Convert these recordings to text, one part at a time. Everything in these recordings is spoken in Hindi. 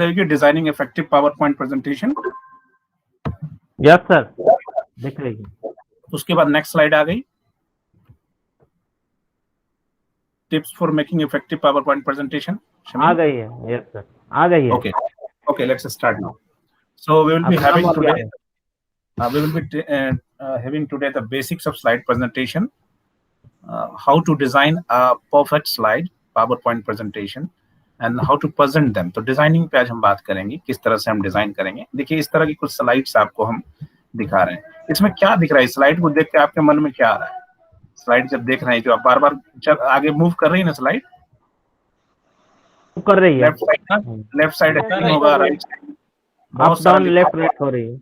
Designing effective PowerPoint presentation. Yes sir, देख लीजिए। उसके बाद नेक्स्ट स्लाइड आ गई, tips for making effective PowerPoint presentation. आ गई है, यस सर, आ गई है। Okay, let's start now. So we will be having today the basics of slide presentation, how to design a perfect slide PowerPoint presentation and how to present them. तो डिजाइनिंग पे आज हम बात करेंगे, किस तरह से हम डिजाइन करेंगे। देखिए इस तरह की कुछ स्लाइड्स आपको हम दिखा रहे हैं। इसमें क्या दिख रहा है, स्लाइड को देख के आपके मन में क्या आ रहा है? स्लाइड जब देख रहे हैं, जो आप बार बार आगे मूव कर रही है ना, स्लाइड कर रही है, लेफ्ट साइड होगा, right side up down left right हो रही है।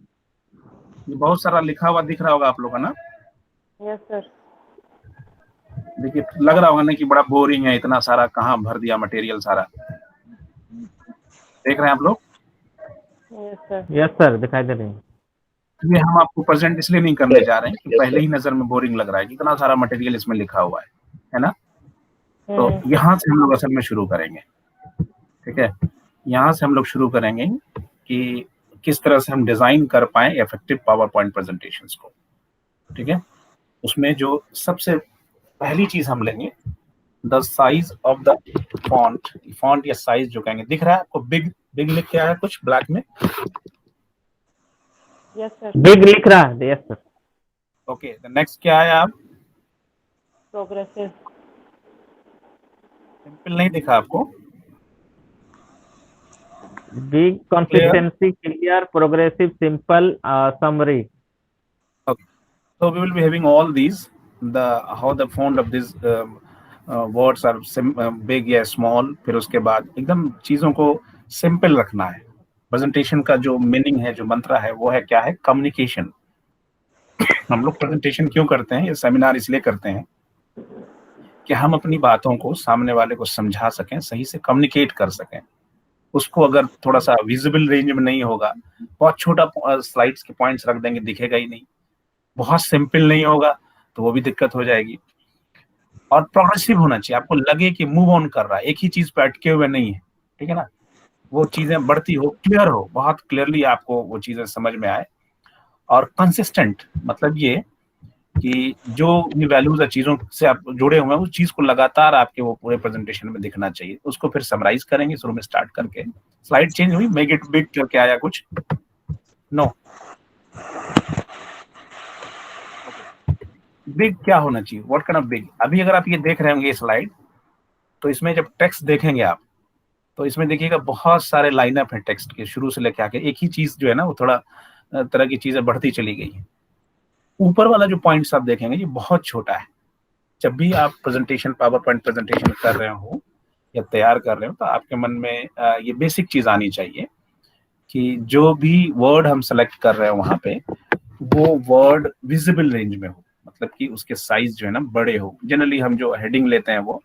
बहुत सारा लिखा हुआ दिख रहा होगा आप लोगों का ना। Yes sir. देखिए लग रहा होगा ना कि बड़ा बोरिंग है, इतना सारा कहाँ भर दिया मटेरियल सारा। देख रहे हैं आप लोग? यस सर, दिखाई दे रही है। ये हम आपको प्रेजेंट इसलिए नहीं करने जा रहे हैं कि पहले ही नजर में बोरिंग लग रहा है, कितना सारा मटेरियल इसमें लिखा हुआ है ना। तो यहाँ से हम लोग असल में शुरू करेंगे, ठीक है। यहाँ से हम लोग शुरू करेंगे कि किस तरह से हम डिजाइन कर पाए इफेक्टिव पावर पॉइंट प्रेजेंटेशंस को, ठीक है। उसमें जो सबसे पहली चीज हम लेंगे, the size of the font या साइज जो कहेंगे। दिख रहा है आपको बिग लिख के आया कुछ ब्लैक में? यस सर, बिग लिख रहा है। Yes sir. Okay, the next क्या है आप? प्रोग्रेसिव। सिंपल नहीं दिखा आपको? Big, consistency, clear, progressive, simple, summary. Okay, so we will be having all these, how the font of these words are big या small। फिर उसके बाद एकदम चीजों को सिंपल रखना है। प्रेजेंटेशन का जो मीनिंग है, जो मंत्र है, वो है क्या है? कम्युनिकेशन। हम लोग प्रेजेंटेशन क्यों करते हैं, ये सेमिनार इसलिए करते हैं कि हम अपनी बातों को सामने वाले को समझा सकें, सही से कम्युनिकेट कर सकें। उसको अगर थोड़ा सा विजिबल रेंज में नहीं होगा, बहुत छोटा स्लाइड्स के पॉइंट्स रख देंगे, दिखेगा ही नहीं। बहुत सिंपल नहीं होगा तो वो भी दिक्कत हो जाएगी। और प्रोग्रेसिव होना चाहिए, आपको लगे कि मूव ऑन कर रहा है, एक ही चीज पे अटके हुए नहीं है, ठीक है ना। वो चीजें बढ़ती हो, क्लियर हो, बहुत क्लियरली आपको वो चीजें समझ में आए। और कंसिस्टेंट मतलब ये कि जो भी वैल्यूज है, चीजों से आप जुड़े हुए हैं, उस चीज को लगातार आपके वो पूरे प्रेजेंटेशन में दिखना चाहिए। उसको फिर समराइज करेंगे शुरू में स्टार्ट करके। स्लाइड चेंज हुई, मेक इट बिग करके आया कुछ? नो। बिग क्या होना चाहिए? What kind of big? अभी अगर आप ये देख रहे होंगे स्लाइड, तो इसमें जब टेक्स्ट देखेंगे आप, तो इसमें देखिएगा बहुत सारे लाइनअप है टेक्स्ट के, शुरू से लेके आके। एक ही चीज जो है ना, वो थोड़ा तरह की चीजें बढ़ती चली गई है। ऊपर वाला जो पॉइंट्स आप देखेंगे ये बहुत छोटा है। जब भी आप प्रेजेंटेशन, पावर पॉइंट प्रेजेंटेशन कर रहे हो या तैयार कर रहे हो, तो आपके मन में ये बेसिक चीज आनी चाहिए कि जो भी वर्ड हम सेलेक्ट कर रहे हो वहां पे, वो वर्ड विजिबल रेंज में हो, मतलब कि उसके साइज जो है ना बड़े हो। जनरली हम जो हेडिंग लेते हैं वो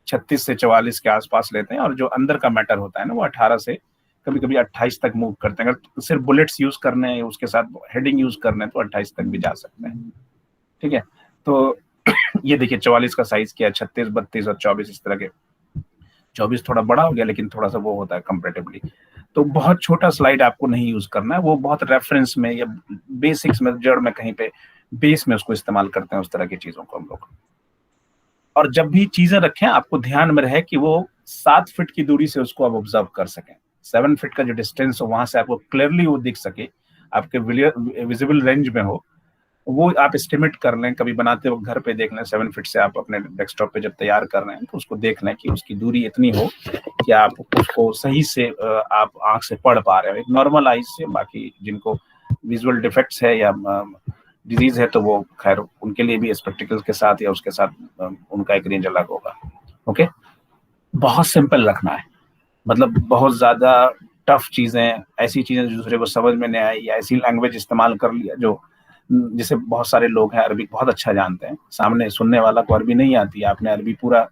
36 से 44 के आसपास लेते हैं, और जो अंदर का मैटर होता है ना, वो 18 से कभी कभी 28 तक मूव करते हैं। अगर सिर्फ बुलेट्स यूज करने हैं, उसके साथ हेडिंग यूज करने हैं, तो 28 तक भी जा सकते हैं, ठीक है। तो ये देखिए 44 का साइज क्या है, 36, 32 और 24 इस तरह के। 24 थोड़ा बड़ा हो गया, लेकिन थोड़ा सा वो होता है कंपेरेटिवली। तो बहुत छोटा स्लाइड आपको नहीं यूज करना है, वो बहुत रेफरेंस में या बेसिक्स में, जड़ में, कहीं पे बेस में उसको इस्तेमाल करते हैं, उस तरह की चीजों को हम लोग। और जब भी चीजें रखें, आपको ध्यान में रहे कि वो 7 फीट की दूरी से उसको आप ऑब्जर्व कर सकें। 7 फीट का जो डिस्टेंस हो, वहां से आपको क्लियरली वो दिख सके, आपके विजिबल रेंज में हो, वो आप एस्टिमेट कर लें। कभी बनाते वक्त घर पे देख लें, 7 फीट से आप अपने डेस्कटॉप पे जब तैयार कर रहे हैं, तो उसको देख लें कि उसकी दूरी इतनी हो कि आप उसको सही से आप आंख से पढ़ पा रहे हो, एक नॉर्मल आइज से। बाकी जिनको विजुअल डिफेक्ट्स है या डिजीज है, तो वो खैर उनके लिए भी स्पेक्टिकल्स के साथ या उसके साथ उनका एक रेंज अलग होगा। ओके, बहुत सिंपल रखना है, मतलब बहुत ज्यादा टफ चीजें, ऐसी चीजें जो दूसरे को समझ में नहीं आई, या ऐसी लैंग्वेज इस्तेमाल कर लिया जो, जैसे बहुत सारे लोग हैं अरबी बहुत अच्छा जानते हैं, सामने सुनने वाला को अरबी नहीं आती, आपने अरबी पूरा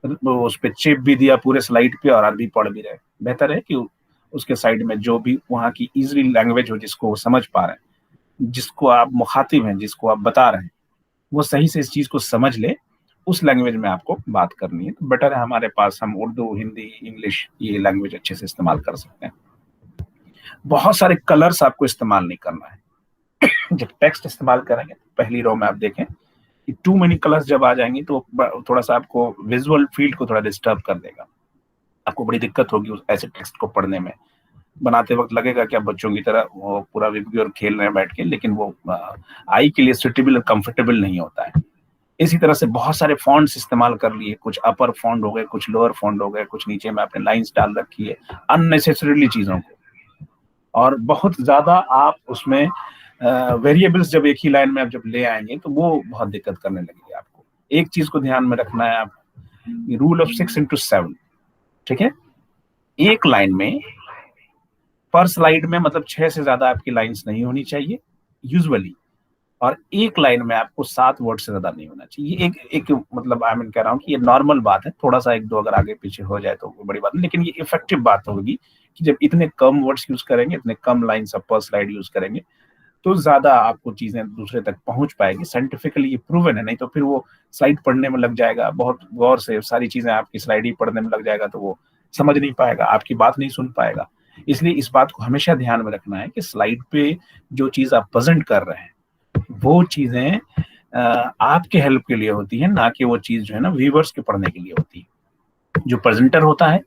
उस पर चिप भी दिया पूरे स्लाइड पे और अरबी पढ़ भी रहे। बेहतर है कि उसके साइड में जो भी वहाँ की इजीली लैंग्वेज हो, जिसको वो समझ पा रहे हैं, जिसको आप मुखातिब हैं, जिसको आप बता रहे हैं, वो सही से इस चीज को समझ ले, उस लैंग्वेज में आपको बात करनी है तो बेटर है हमारे पास हम उर्दू, हिंदी, इंग्लिश ये लैंग्वेज अच्छे से इस्तेमाल कर सकते हैं। बहुत सारे कलर्स आपको इस्तेमाल नहीं करना है। जब टेक्स्ट इस्तेमाल करेंगे पहली रो में आप देखें कि टू मेनी कलर्स जब आ जाएंगे तो थोड़ा सा आपको विजुअल फील्ड को थोड़ा डिस्टर्ब कर देगा, आपको बड़ी दिक्कत होगी उस ऐसे टेक्स्ट को पढ़ने में। बनाते वक्त लगेगा कि आप बच्चों की तरह वो पूरा विपी और खेल रहे हैं बैठ के, लेकिन वो आई के लिए सुटेबल और कंफर्टेबल नहीं होता है। इसी तरह से बहुत सारे फॉन्ट्स इस्तेमाल कर लिए, कुछ अपर फॉन्ट हो गए, कुछ लोअर फॉन्ट हो गए, कुछ नीचे में आपने लाइंस डाल रखी है अननेसेसरीली चीजों को, और बहुत ज्यादा आप उसमें वेरिएबल्स जब एक ही लाइन में आप जब ले आएंगे तो वो बहुत दिक्कत करने लगेगी आपको। एक चीज को ध्यान में रखना है आप, रूल ऑफ 6x7, ठीक है। एक लाइन में पर स्लाइड में मतलब 6 से ज्यादा आपकी लाइंस नहीं होनी चाहिए यूजुअली, और एक लाइन में आपको 7 वर्ड से ज्यादा नहीं होना चाहिए। एक मतलब आई मीन कह रहा हूँ कि ये नॉर्मल बात है, थोड़ा सा एक दो अगर आगे पीछे हो जाए तो बड़ी बात नहीं, लेकिन ये इफेक्टिव बात होगी कि जब इतने कम वर्ड्स यूज करेंगे, इतने कम लाइंस पर स्लाइड यूज करेंगे तो ज्यादा आपको चीजें दूसरे तक पहुंच पाएगी। साइंटिफिकली ये प्रूवन है, नहीं तो फिर वो स्लाइड पढ़ने में लग जाएगा, बहुत गौर से सारी चीजें आपकी स्लाइड ही पढ़ने में लग जाएगा तो वो समझ नहीं पाएगा, आपकी बात नहीं सुन पाएगा। इसलिए इस बात को हमेशा ध्यान में रखना है कि स्लाइड पे जो चीज आप प्रेजेंट कर रहे हैं वो चीजें आपके हेल्प के लिए होती है, ना कि वो चीज जो है ना व्यूअर्स के पढ़ने के लिए होती है। जो प्रेजेंटर होता है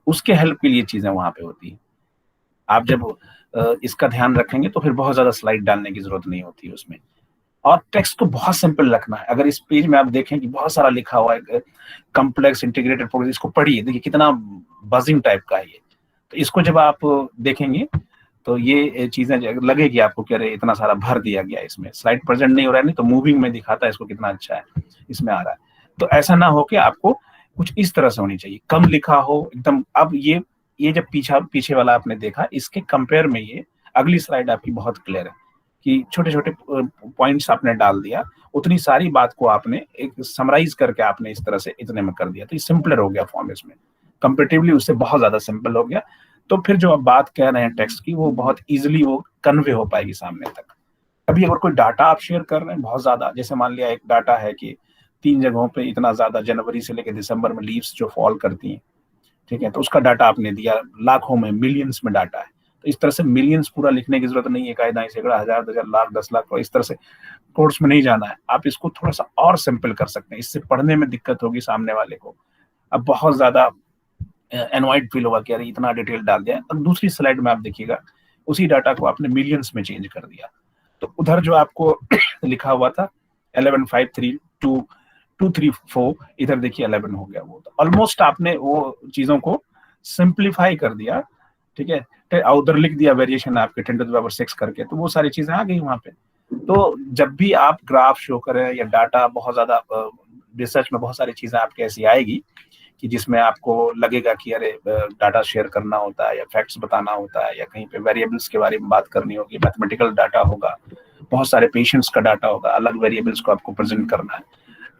उसके हेल्प के लिए चीजें वहां पे होती है। आप जब इसका ध्यान रखेंगे तो फिर बहुत ज्यादा स्लाइड डालने की जरूरत नहीं होती है उसमें। और टेक्स्ट को बहुत सिंपल रखना है। अगर इस पेज में आप देखें कि बहुत सारा लिखा हुआ है, कॉम्प्लेक्स इंटीग्रेटेड प्रोग्रेस, इसको पढ़िए, देखिए कितना बजिंग टाइप का है ये। तो इसको जब आप देखेंगे तो ये चीजें लगेगी आपको कि अरे इतना सारा भर दिया गया इसमें, स्लाइड प्रेजेंट नहीं हो रहा है, नहीं तो मूविंग में दिखाता है इसको कितना अच्छा है इसमें आ रहा है। तो ऐसा ना हो कि आपको कुछ इस तरह से होनी चाहिए, कम लिखा हो एकदम। अब ये जब पीछे वाला आपने देखा, इसके कंपेयर में ये अगली स्लाइड आपकी बहुत क्लियर है कि छोटे छोटे पॉइंट्स आपने डाल दिया, उतनी सारी बात को आपने एक समराइज करके आपने इस तरह से इतने में कर दिया, तो ये सिंपलर हो गया फॉर्म इसमें, कंपेरेटिवली उससे बहुत ज्यादा सिंपल हो गया। तो फिर जो आप बात कह रहे हैं टेक्स्ट की, वो बहुत इजीली वो कन्वे हो पाएगी सामने तक। अभी अगर कोई डाटा आप शेयर कर रहे हैं बहुत ज्यादा, जैसे मान लिया एक डाटा है कि 3 जगहों पे इतना ज्यादा जनवरी से लेकर दिसंबर में लीव्स जो फॉल करती हैं, ठीक है, तो उसका डाटा आपने दिया, लाखों में मिलियंस में डाटा है। तो इस तरह से मिलियंस पूरा लिखने की जरूरत नहीं है, कायदा सैकड़ा, हजार, 1000, लाख, 10 लाख, इस तरह से कोर्स में नहीं जाना है। आप इसको थोड़ा सा और सिंपल कर सकते हैं, इससे पढ़ने में दिक्कत होगी सामने वाले को। अब बहुत ज्यादा एनवाइड फील होगा कि अरे इतना डिटेल डाल दिया। अब दूसरी स्लाइड में आप देखिएगा उसी डाटा को आपने मिलियंस में चेंज कर दिया, तो उधर जो आपको लिखा हुआ था 11,532,234, इधर देखिए 11 हो गया। वो तो ऑलमोस्ट आपने वो चीजों को सिंप्लीफाई कर दिया, ठीक है। उधर लिख दिया वेरिएशन आपके 10⁻⁶ करके, तो वो सारी चीजें आ गई वहां पे। तो जब भी आप ग्राफ शो करें या डाटा, बहुत ज्यादा रिसर्च में बहुत सारी चीजें आपके ऐसी आएगी कि जिसमें आपको लगेगा कि अरे डाटा शेयर करना होता है या फैक्ट्स बताना होता है या कहीं पे वेरिएबल्स के बारे में बात करनी होगी, मैथमेटिकल डाटा होगा, बहुत सारे पेशेंट्स का डाटा होगा, अलग वेरिएबल्स को आपको प्रेजेंट करना है,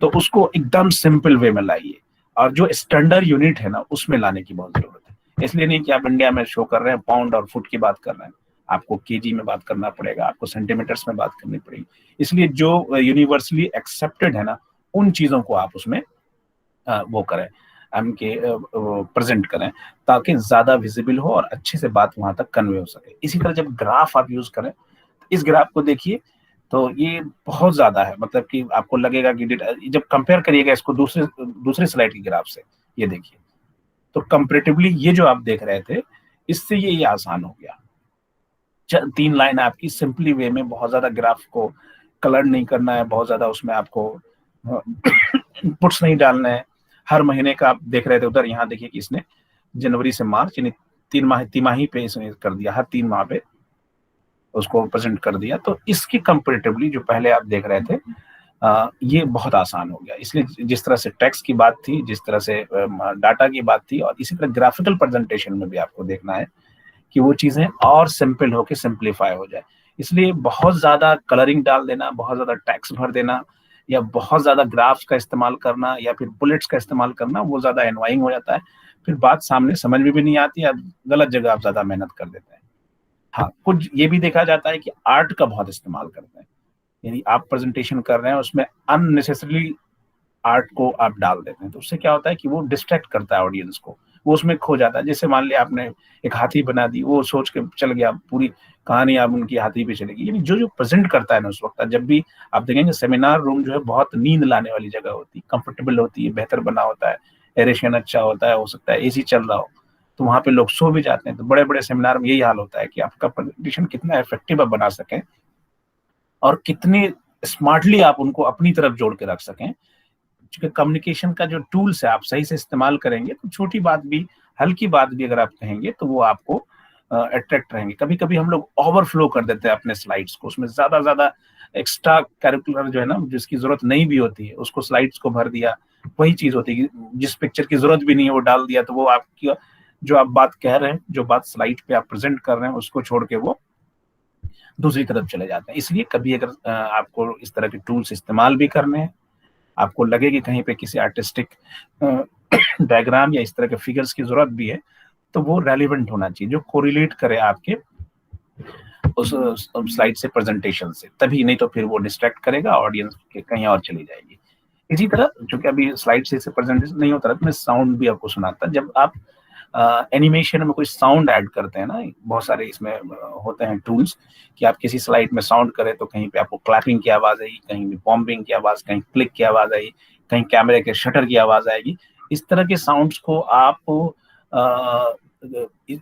तो उसको एकदम सिंपल वे में लाइए। और जो स्टैंडर्ड यूनिट है ना उसमें लाने की बहुत जरूरत है। इसलिए नहीं कि आप इंडिया में शो कर रहे हैं पाउंड और फुट की बात कर रहे हैं, आपको केजी में बात करना पड़ेगा, आपको सेंटीमीटर्स में बात करनी पड़ेगी। इसलिए जो यूनिवर्सली एक्सेप्टेड है ना उन चीजों को आप उसमें वो करें, के प्रेजेंट करें, ताकि ज्यादा विजिबल हो और अच्छे से बात वहां तक कन्वे हो सके। इसी तरह जब ग्राफ आप यूज करें, इस ग्राफ को देखिए तो ये बहुत ज्यादा है, मतलब कि आपको लगेगा कि जब कंपेयर करिएगा इसको दूसरे स्लाइड की ग्राफ से, ये देखिए तो कंपेरेटिवली ये जो आप देख रहे थे इससे ये आसान हो गया। 3 लाइन आपकी सिंपली वे में, बहुत ज्यादा ग्राफ को कलर नहीं करना है, बहुत ज्यादा उसमें आपको इनपुट्स नहीं डालना है। हर महीने का आप देख रहे थे उधर, यहाँ देखिए कि इसने जनवरी से मार्च यानी 3 तिमाही पे इसने कर दिया, हर 3 माह पे उसको प्रेजेंट कर दिया। तो इसकी कंपेरेटिवली जो पहले आप देख रहे थे ये बहुत आसान हो गया। इसलिए जिस तरह से टेक्स्ट की बात थी, जिस तरह से डाटा की बात थी, और इसी तरह ग्राफिकल प्रेजेंटेशन में भी आपको देखना है कि वो चीजें और सिंपल होके सिंप्लीफाई हो जाए। इसलिए बहुत ज्यादा कलरिंग डाल देना, बहुत ज्यादा टेक्स्ट भर देना, या बहुत ज्यादा ग्राफ्स का इस्तेमाल करना या फिर बुलेट्स का इस्तेमाल करना, वो ज्यादा एनवाइंग हो जाता है, फिर बात सामने समझ में भी नहीं आती, या गलत जगह आप ज्यादा मेहनत कर देते हैं। हाँ, कुछ ये भी देखा जाता है कि आर्ट का बहुत इस्तेमाल करते हैं, यानी आप प्रेजेंटेशन कर रहे हैं उसमें अननेसेसरली आर्ट को आप डाल देते हैं, तो उससे क्या होता है कि वो डिस्ट्रैक्ट करता है ऑडियंस को, वो उसमें खो जाता है। जैसे मान लिया आपने एक हाथी बना दी, वो सोच के चल गया, पूरी कहानी आप उनकी हाथी पे चलेगी। यानी जो जो प्रेजेंट करता है ना उस वक्त, जब भी आप देखेंगे सेमिनार रूम जो है बहुत नींद लाने वाली जगह होती है, कंफर्टेबल होती है, बेहतर बना होता है, एरेशन अच्छा होता है, हो सकता है एसी चल रहा हो, तो वहां पे लोग सो भी जाते हैं। तो बड़े बड़े सेमिनार में यही हाल होता है कि आपका प्रेजेंटेशन कितना इफेक्टिव आप बना सकें और कितने स्मार्टली आप उनको अपनी तरफ जोड़ के रख सकें। क्योंकि कम्युनिकेशन का जो टूल्स है आप सही से इस्तेमाल करेंगे तो छोटी बात भी, हल्की बात भी अगर आप कहेंगे तो वो आपको अट्रैक्ट रहेंगे। कभी कभी हम लोग ओवरफ्लो कर देते हैं अपने स्लाइड्स को, उसमें ज्यादा एक्स्ट्रा कैरिकुलर जो है ना, जिसकी जरूरत नहीं भी होती है, उसको स्लाइड्स को भर दिया। वही चीज होती है कि जिस पिक्चर की जरूरत भी नहीं है वो डाल दिया, तो वो आपकी जो आप बात कह रहे हैं, जो बात स्लाइड पे आप प्रेजेंट कर रहे हैं, उसको छोड़ के वो दूसरी तरफ चले जाते हैं। इसलिए कभी अगर आपको इस तरह के टूल्स इस्तेमाल भी करने हैं, आपको लगे कि कहीं पे किसी आर्टिस्टिक डायग्राम या इस तरह के फिगर्स की जरूरत भी है, तो वो रेलिवेंट होना चाहिए, जो कोरिलेट करे आपके उस स्लाइड से, प्रेजेंटेशन से, तभी, नहीं तो फिर वो डिस्ट्रैक्ट करेगा, ऑडियंस के कहीं और चली जाएगी। इसी तरह चूंकि अभी स्लाइड से प्रेजेंटेशन नहीं होता, तो मैं साउंड भी आपको सुनाता। जब आप एनिमेशन में कोई साउंड ऐड करते हैं ना, बहुत सारे इसमें होते हैं टूल्स कि आप किसी स्लाइड में साउंड करें तो कहीं पे आपको क्लैपिंग की आवाज आएगी, कहीं पे बॉम्बिंग की आवाज, कहीं क्लिक की आवाज आएगी, कहीं कैमरे के शटर की आवाज आएगी। इस तरह के साउंड्स को आप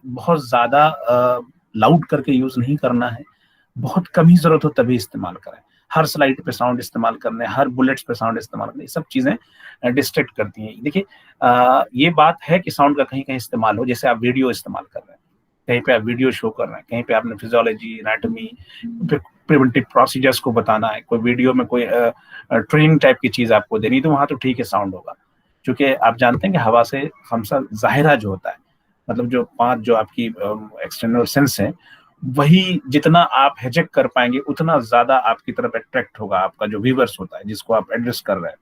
बहुत ज्यादा लाउड करके यूज नहीं करना है, बहुत कम ही जरूरत हो तभी इस्तेमाल करें। हर स्लाइड पे साउंड इस्तेमाल करने, हर बुलेट्स पे साउंड इस्तेमाल करने, ये सब चीजें डिस्ट्रैक्ट करती हैं। देखिए ये बात है कि साउंड का कहीं कहीं इस्तेमाल हो, जैसे आप वीडियो इस्तेमाल कर रहे हैं, कहीं पे आप वीडियो शो कर रहे हैं, कहीं पे आपने फिजियोलॉजी, एनाटॉमी, प्रिवेंटिव प्रोसीजर्स को बताना है, कोई वीडियो में कोई ट्रेनिंग टाइप की चीज आपको देनी, तो वहां तो ठीक है साउंड होगा। क्योंकि आप जानते हैं कि हवा से हमसा जाहिरा जो होता है, मतलब जो 5 जो आपकी एक्सटर्नल सेंस है, वही जितना आप हिजक कर पाएंगे उतना ज्यादा आपकी तरफ अट्रैक्ट होगा आपका जो व्यूअर्स होता है, जिसको आप एड्रेस कर रहे हैं।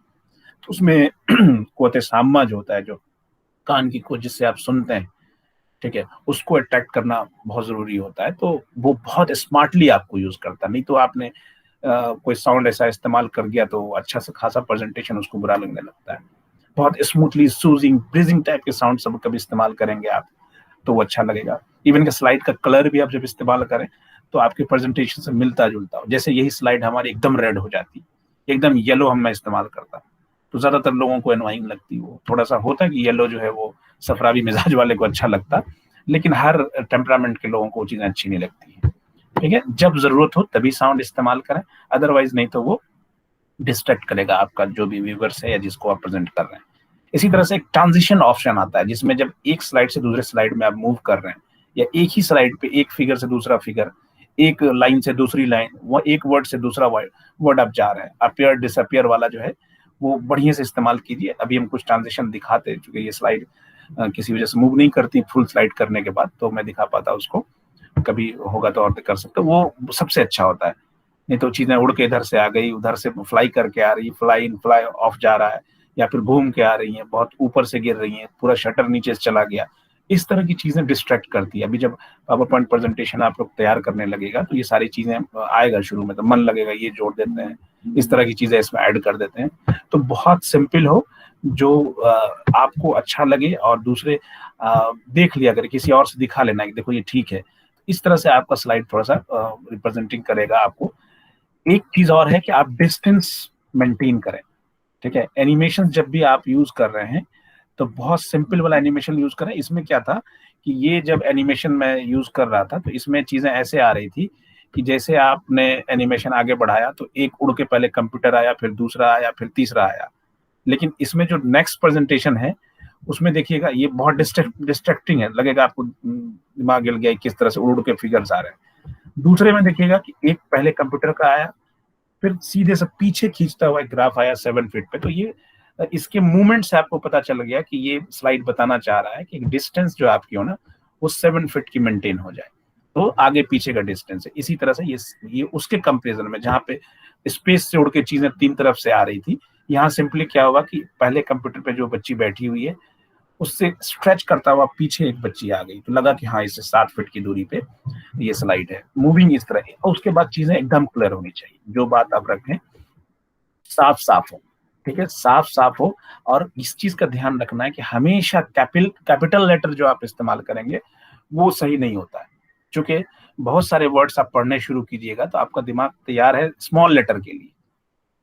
तो उसमें कोते सामा जो होता है, जो कान की को जिससे आप सुनते हैं, ठीक है, उसको अट्रैक्ट करना बहुत जरूरी होता है। तो वो बहुत स्मार्टली आपको यूज करता है। नहीं तो आपने कोई साउंड ऐसा इस्तेमाल कर दिया तो अच्छा से खासा प्रेजेंटेशन उसको बुरा लगने लगता है। बहुत स्मूथली सूजिंग ब्रीजिंग टाइप के साउंड सब कभी इस्तेमाल करेंगे आप तो वो अच्छा लगेगा। इवन का स्लाइड का कलर भी आप जब इस्तेमाल करें तो आपके प्रेजेंटेशन से मिलता जुलता हो। जैसे यही स्लाइड हमारी एकदम रेड हो जाती, एकदम येलो हम मैं इस्तेमाल करता, तो ज्यादातर लोगों को एनवाइंग लगती। वो थोड़ा सा होता है कि येलो जो है वो सफरावी मिजाज वाले को अच्छा लगता, लेकिन हर टेम्परामेंट के लोगों को वो चीजें अच्छी नहीं लगती है। ठीक है, जब जरूरत हो तभी साउंड इस्तेमाल करें, अदरवाइज नहीं तो वो डिस्ट्रैक्ट करेगा आपका जो भी व्यूअर्स है या जिसको आप प्रेजेंट कर रहे हैं। इसी तरह से एक ट्रांजिशन ऑप्शन आता है, जिसमें जब एक स्लाइड से दूसरे स्लाइड में आप मूव कर रहे हैं, या एक ही स्लाइड पे एक फिगर से दूसरा फिगर, एक लाइन से दूसरी लाइन, वो एक वर्ड से दूसरा वर्ड आप जा रहे हैं, अपियर डिसअपियर वाला जो है वो बढ़िया से इस्तेमाल कीजिए। अभी हम कुछ ट्रांजिशन दिखाते हैं, क्योंकि ये स्लाइड किसी वजह से मूव नहीं करती फुल स्लाइड करने के बाद, तो मैं दिखा पाता उसको, कभी होगा तो और कर सकते, वो सबसे अच्छा होता है। नहीं तो चीजें उड़ के इधर से आ गई, उधर से फ्लाई करके आ रही, फ्लाई इन फ्लाई ऑफ जा रहा है, या फिर घूम के आ रही हैं, बहुत ऊपर से गिर रही हैं, पूरा शटर नीचे से चला गया, इस तरह की चीजें डिस्ट्रैक्ट करती है। अभी जब पावर पॉइंट प्रेजेंटेशन आप लोग तैयार करने लगेगा तो ये सारी चीजें आएगा, शुरू में तो मन लगेगा ये जोड़ देते हैं, इस तरह की चीजें इसमें ऐड कर देते हैं। तो बहुत सिंपल हो, जो आपको अच्छा लगे और दूसरे देख लिया अगर किसी और से दिखा लेना कि देखो ये ठीक है, इस तरह से आपका स्लाइड थोड़ा सा रिप्रेजेंटिंग करेगा आपको। एक चीज और है कि आप डिस्टेंस मेंटेन करें। ठीक है, एनिमेशन जब भी आप यूज कर रहे हैं तो बहुत सिंपल वाला एनिमेशन यूज करें। इसमें क्या था कि ये जब एनिमेशन मैं यूज कर रहा था तो इसमें चीजें ऐसे आ रही थी कि जैसे आपने एनिमेशन आगे बढ़ाया तो एक उड़ के पहले कंप्यूटर आया, फिर दूसरा आया, फिर तीसरा आया। लेकिन इसमें जो नेक्स्ट प्रेजेंटेशन है उसमें देखिएगा ये बहुत डिस्ट्रैक्टिंग है, लगेगा आपको दिमाग हिल गया किस तरह से उड़ के फिगर्स आ रहे हैं। दूसरे में देखिएगा कि एक पहले कंप्यूटर का आया, फिर सीधे से पीछे खींचता हुआ एक ग्राफ आया 7 फीट पे। तो ये इसके मूवमेंट से आपको पता चल गया कि ये स्लाइड बताना चाह रहा है कि डिस्टेंस जो आपकी हो ना वो 7 फीट की मेंटेन हो जाए, तो आगे पीछे का डिस्टेंस है। इसी तरह से ये उसके कंपेरिजन में जहाँ पे स्पेस से उड़ के चीजें 3 तरफ से आ रही थी, यहाँ सिंपली क्या हुआ कि पहले कंप्यूटर पे जो बच्ची बैठी हुई है उससे स्ट्रेच करता हुआ पीछे एक बच्ची आ गई, तो लगा कि हाँ इससे 7 फीट की दूरी पे ये स्लाइड है, मूविंग इस तरह है। और उसके बाद चीजें एकदम क्लियर होनी चाहिए, जो बात आप रखें साफ साफ हो। ठीक है, साफ साफ हो। और इस चीज का ध्यान रखना है कि हमेशा कैपिटल लेटर जो आप इस्तेमाल करेंगे वो सही नहीं होता है। चूंकि बहुत सारे वर्ड्स आप पढ़ने शुरू कीजिएगा तो आपका दिमाग तैयार है स्मॉल लेटर के लिए,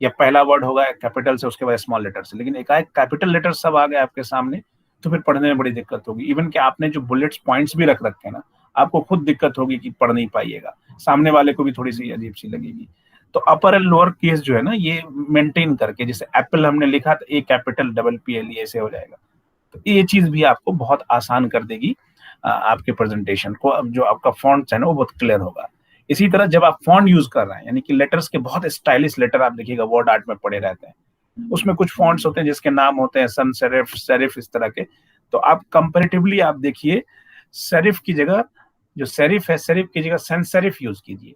या पहला वर्ड होगा कैपिटल से उसके बाद स्मॉल लेटर से, लेकिन एकाएक कैपिटल लेटर सब आ गए आपके सामने तो फिर पढ़ने में बड़ी दिक्कत होगी। इवन कि आपने जो बुलेट्स पॉइंट्स भी रख रखे हैं ना, आपको खुद दिक्कत होगी कि पढ़ नहीं पाइएगा, सामने वाले को भी थोड़ी सी अजीब सी लगेगी। तो अपर एंड लोअर केस जो है ना, ये मेंटेन करके, जैसे एप्पल हमने लिखा तो ए कैपिटल डबल पी एल ऐसे हो जाएगा, तो ये चीज भी आपको बहुत आसान कर देगी आपके प्रेजेंटेशन को। अब जो आपका फॉन्ट है ना वो बहुत क्लियर होगा। इसी तरह जब आप फॉन्ट यूज कर रहे हैं, यानी कि लेटर्स के बहुत स्टाइलिश लेटर आप देखिएगा वर्ड आर्ट में पड़े रहते हैं, उसमें कुछ फॉन्ट्स होते हैं जिसके नाम होते हैं सन सेरिफ, सेरिफ, इस तरह के। तो आप कंपैरेटिवली आप देखिए, सेरिफ की जगह जो सेरिफ है, सेरिफ की जगह सेंस सेरिफ यूज कीजिए।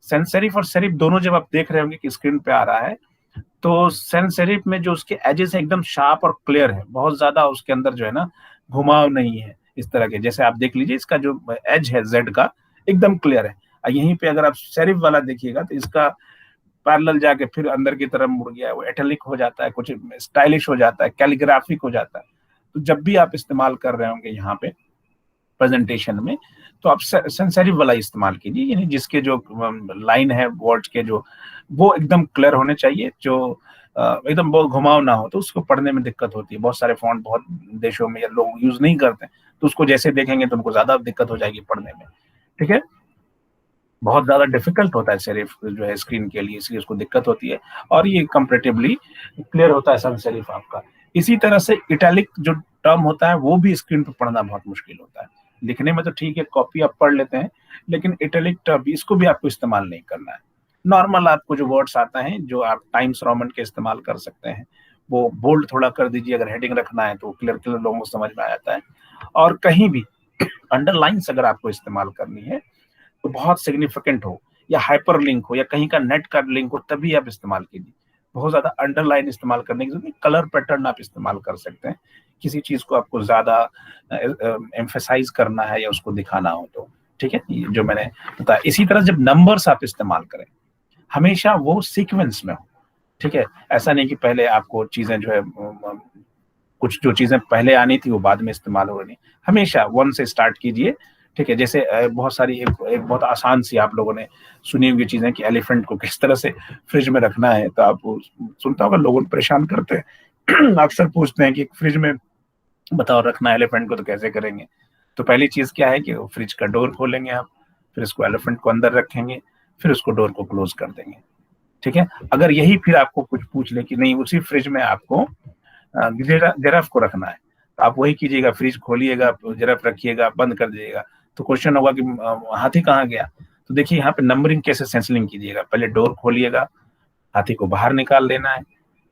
सेंस सेरिफ और सेरिफ दोनों जब आप देख रहे होंगे कि स्क्रीन पे आ रहा है, तो सेंस सेरिफ में जो उसके एजेस है एकदम शार्प और क्लियर है, बहुत ज्यादा उसके अंदर जो है ना घुमाव नहीं है इस तरह के। जैसे आप देख लीजिए इसका जो एज है जेड का एकदम क्लियर है। यहीं पे अगर आप सेरिफ वाला देखिएगा तो इसका पैरेलल जाके फिर अंदर की तरफ मुड़ गया है, वो एटलिक हो जाता है, कुछ स्टाइलिश हो जाता है, कैलिग्राफिक हो जाता है। तो जब भी आप इस्तेमाल कर रहे होंगे यहाँ पे प्रेजेंटेशन में, तो आप सेंस सेरिफ वाला इस्तेमाल कीजिए, यानी जिसके जो लाइन है वर्ड्स के जो वो एकदम क्लियर होने चाहिए, जो एकदम बहुत घुमाव ना हो, तो उसको पढ़ने में दिक्कत होती है। बहुत सारे फॉन्ट बहुत देशों में लोग यूज नहीं करते, तो उसको जैसे देखेंगे तो उनको ज्यादा दिक्कत हो जाएगी पढ़ने में। ठीक है, बहुत ज्यादा डिफिकल्ट होता है सेरिफ जो है स्क्रीन के लिए, इसलिए उसको दिक्कत होती है, और ये कंपैरेटिवली क्लियर होता है sans सेरिफ आपका। इसी तरह से इटैलिक जो टर्म होता है वो भी स्क्रीन पर पढ़ना बहुत मुश्किल होता है। लिखने में तो ठीक है, कॉपी आप पढ़ लेते हैं, लेकिन इटैलिक टर्म इसको भी आपको इस्तेमाल नहीं करना है। नॉर्मल आपको जो वर्ड्स आता है, जो आप टाइम्स रोमन के इस्तेमाल कर सकते हैं, वो बोल्ड थोड़ा कर दीजिए अगर हेडिंग रखना है, तो क्लियर क्लियर लोगों को समझ में आ जाता है। और कहीं भी अंडरलाइंस अगर आपको इस्तेमाल करनी है तो बहुत सिग्निफिकेंट हो, या हाइपर लिंक हो, या कहीं का नेट का लिंक हो, तभी आप इस्तेमाल कीजिए। बहुत ज्यादा अंडरलाइन इस्तेमाल करने की जरूरत नहीं, कलर पैटर्न आप इस्तेमाल कर सकते हैं, किसी चीज को आपको ज्यादा एम्फेसाइज करना है या उसको दिखाना हो तो। ठीक है, जो मैंने बताया। इसी तरह जब नंबर्स आप इस्तेमाल करें, हमेशा वो सीक्वेंस में हो। ठीक है, ऐसा नहीं कि पहले आपको चीजें जो है कुछ जो चीजें पहले आनी थी वो बाद में इस्तेमाल हो रही, हमेशा वन से स्टार्ट कीजिए। ठीक है, जैसे बहुत सारी एक बहुत आसान सी आप लोगों ने सुनी हुई चीजें कि एलिफेंट को किस तरह से फ्रिज में रखना है, तो आप सुनता होगा लोगों को परेशान करते हैं अक्सर पूछते हैं कि फ्रिज में बताओ रखना है एलिफेंट को तो कैसे करेंगे। तो पहली चीज क्या है कि फ्रिज का डोर खोलेंगे आप, फिर उसको एलिफेंट को अंदर रखेंगे, फिर उसको डोर को क्लोज कर देंगे। ठीक है, अगर यही फिर आपको कुछ पूछ ले कि नहीं उसी फ्रिज में आपको जिराफ को रखना है, तो आप वही कीजिएगा, फ्रिज खोलिएगा, जिराफ रखिएगा, बंद कर दीजिएगा, तो क्वेश्चन होगा कि हाथी कहाँ गया। तो देखिए यहाँ पे नंबरिंग कैसे सेंसलिंग कीजिएगा, पहले डोर खोलिएगा, हाथी को बाहर निकाल देना है,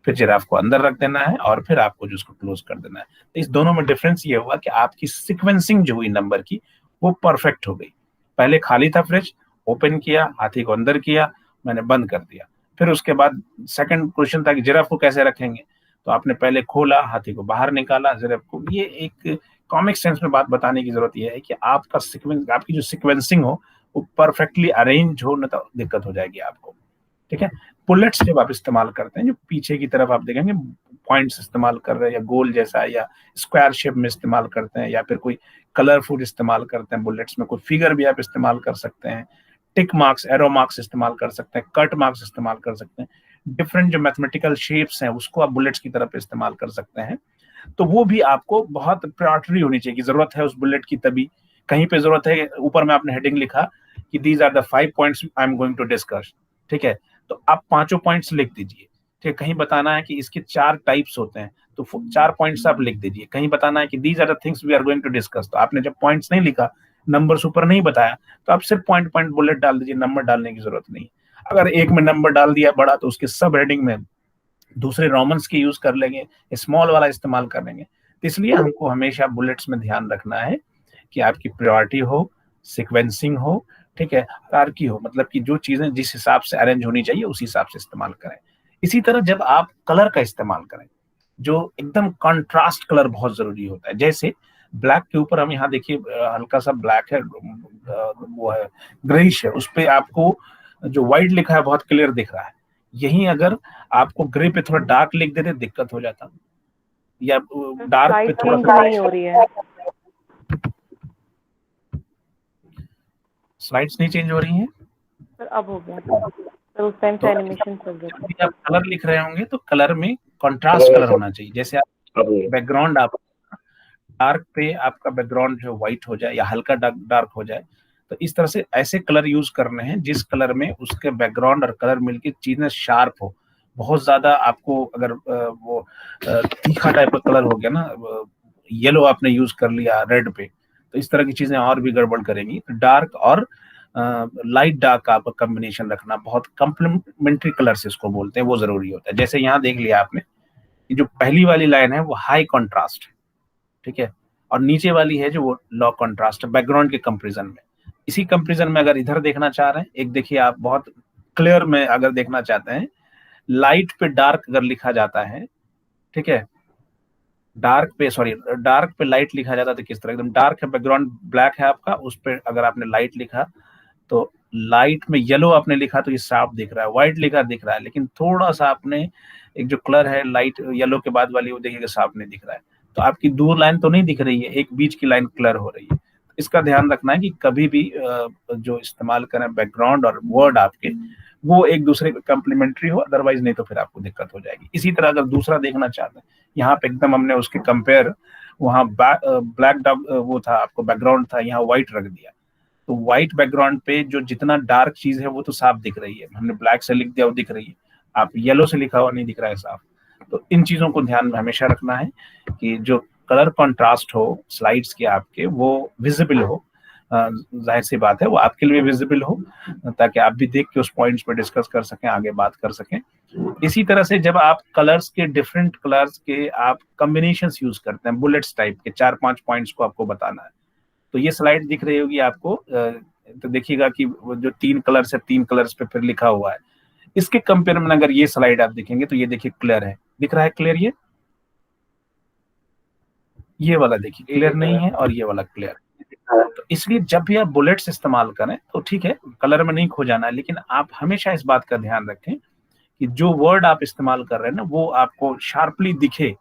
फिर जिराफ को अंदर रख देना है, और फिर आपको जो उसको क्लोज कर देना है। तो इस दोनों में डिफरेंस ये हुआ कि आपकी सिक्वेंसिंग जो हुई नंबर की वो परफेक्ट हो गई। पहले खाली था फ्रिज, ओपन किया, हाथी को अंदर किया, मैंने बंद कर दिया। फिर उसके बाद सेकंड क्वेश्चन था कि जिराफ को कैसे रखेंगे, तो आपने पहले खोला, हाथी को बाहर निकाला, जिराफ को। ये एक कॉमिक सेंस में बात बताने की जरूरत यह है कि आपका सीक्वेंस, आपकी जो सीक्वेंसिंग हो वो परफेक्टली अरेंज हो, न तो दिक्कत हो जाएगी आपको। ठीक है, बुलेट्स जब आप इस्तेमाल करते हैं, जो पीछे की तरफ आप देखेंगे पॉइंट्स इस्तेमाल कर रहे हैं, या गोल जैसा, या स्क्वायर शेप में इस्तेमाल करते हैं, या फिर कोई कलरफुल इस्तेमाल करते हैं बुलेट्स में, कोई फिगर भी आप इस्तेमाल कर सकते हैं, टिक मार्क्स, एरो मार्क्स इस्तेमाल कर सकते हैं, कट मार्क्स इस्तेमाल कर सकते हैं, डिफरेंट जो मैथमेटिकल शेप्स हैं उसको आप बुलेट्स की तरफ इस्तेमाल कर सकते हैं। तो वो भी आपको बहुत प्रायोरिटी होनी चाहिए कि जरूरत है उस बुलेट की, तभी कहीं पे जरूरत है। ऊपर में आपने हेडिंग लिखा कि these are the 5 points I am going to discuss, ठीक है, तो आप 5 पॉइंट्स लिख दीजिए। ठीक है, कहीं बताना है कि इसके 4 टाइप्स होते हैं तो 4 पॉइंट्स आप लिख दीजिए। कहीं बताना है कि these are the things we are going to discuss, तो आपने जब पॉइंट्स नहीं लिखा, नंबर्स ऊपर नहीं बताया, तो आप सिर्फ पॉइंट पॉइंट बुलेट डाल दीजिए, नंबर डालने की जरूरत नहीं। अगर एक में नंबर डाल दिया बड़ा, तो उसके सब हेडिंग में दूसरे रोमन्स की यूज कर लेंगे, स्मॉल वाला इस्तेमाल कर लेंगे। तो इसलिए हमको हमेशा बुलेट्स में ध्यान रखना है कि आपकी प्रायोरिटी हो, सिक्वेंसिंग हो, ठीक है, हायरार्की हो, मतलब कि जो चीजें जिस हिसाब से अरेंज होनी चाहिए उस हिसाब से इस्तेमाल करें। इसी तरह जब आप कलर का इस्तेमाल करें, जो एकदम कंट्रास्ट कलर बहुत जरूरी होता है। जैसे ब्लैक के ऊपर हम यहाँ देखिए हल्का सा ब्लैक है, वो है ग्रेइश है, उस पर आपको जो व्हाइट लिखा है बहुत क्लियर दिख रहा है। यही अगर आपको ग्रे पे थोड़ा डार्क लिख देते दिक्कत हो जाता, या डार्क पे लाइट थोड़ा चेंज नहीं हो रही है स्लाइड्स नहीं चेंज हो रही हैं सर, अब हो गया सर, उस टाइम से तो एनिमेशन चल रहा जब था। भी आप कलर लिख रहे होंगे तो कलर में कंट्रास्ट कलर होना चाहिए। जैसे आप बैकग्राउंड आप डार्क पे आपका बैकग्राउंड जो व्हाइट हो जाए या हल्का डार्क डार्क हो जाए, तो इस तरह से ऐसे कलर यूज करने हैं जिस कलर में उसके बैकग्राउंड और कलर मिलके चीजें शार्प हो। बहुत ज्यादा आपको अगर तीखा टाइप का कलर हो गया ना, येलो आपने यूज कर लिया रेड पे, तो इस तरह की चीजें और भी गड़बड़ करेंगी। डार्क और लाइट डार्क का आपका कॉम्बिनेशन रखना, बहुत कंप्लीमेंट्री कलर्स इसको बोलते हैं, वो जरूरी होता है। जैसे यहाँ देख लिया आपने, जो पहली वाली लाइन है वो हाई कॉन्ट्रास्ट है, ठीक है, और नीचे वाली है जो वो लो कॉन्ट्रास्ट है बैकग्राउंड के कंपैरिजन में। इसी कंपैरिजन में अगर इधर देखना चाह रहे हैं, एक देखिए आप बहुत क्लियर में अगर देखना चाहते हैं, लाइट पे डार्क अगर लिखा जाता है, ठीक है, डार्क पे लाइट लिखा जाता है तो किस तरह, एकदम डार्क है, बैकग्राउंड ब्लैक है आपका, उस पर अगर आपने लाइट लिखा तो लाइट में येलो आपने लिखा तो ये साफ दिख रहा है, व्हाइट लिखा दिख रहा है, लेकिन थोड़ा सा आपने एक जो कलर है लाइट येलो के बाद वाली वो देखिएगा साफ नहीं दिख रहा है, तो आपकी दूर लाइन तो नहीं दिख रही है, एक बीच की लाइन क्लियर हो रही है। इसका ध्यान रखना है कि कभी भी जो इस्तेमाल करें बैकग्राउंड और वर्ड आपके, वो एक दूसरे के कम्प्लीमेंट्री हो, अदरवाइज नहीं तो फिर आपको दिक्कत हो जाएगी। इसी तरह अगर दूसरा देखना चाहते हैं, यहाँ पे एकदम हमने उसके कंपेयर, वहाँ ब्लैक वो था आपको बैकग्राउंड था, यहाँ व्हाइट रख दिया, तो व्हाइट बैकग्राउंड पे जो जितना डार्क चीज है वो तो साफ दिख रही है, हमने ब्लैक से लिख दिया वो दिख रही है, आप येलो से लिखा हुआ नहीं दिख रहा है साफ। तो इन चीजों को ध्यान में हमेशा रखना है कि जो कलर कंट्रास्ट हो स्लाइड्स के आपके वो विजिबल हो, जाहिर सी बात है वो आपके लिए विजिबल हो, ताकि आप भी देख के उस पॉइंट्स पे डिस्कस कर सकें, आगे बात कर सकें। इसी तरह से जब आप कलर्स के डिफरेंट कलर्स के आप कॉम्बिनेशंस यूज करते हैं, बुलेट्स टाइप के 4-5 पॉइंट्स को आपको बताना है, तो ये स्लाइड दिख रही होगी आपको, तो देखिएगा कि वो जो 3 कलर्स है 3 कलर्स पे फिर लिखा हुआ है, इसके कंपेयर में अगर ये स्लाइड आप देखेंगे तो ये देखिए क्लियर है, दिख रहा है क्लियर, ये वाला देखिए क्लियर नहीं है और ये वाला क्लियर। तो इसलिए जब भी आप बुलेट्स इस्तेमाल करें तो ठीक है, कलर में नहीं खो जाना है, लेकिन आप हमेशा इस बात का ध्यान रखें कि जो वर्ड आप इस्तेमाल कर रहे हैं ना वो आपको शार्पली दिखे,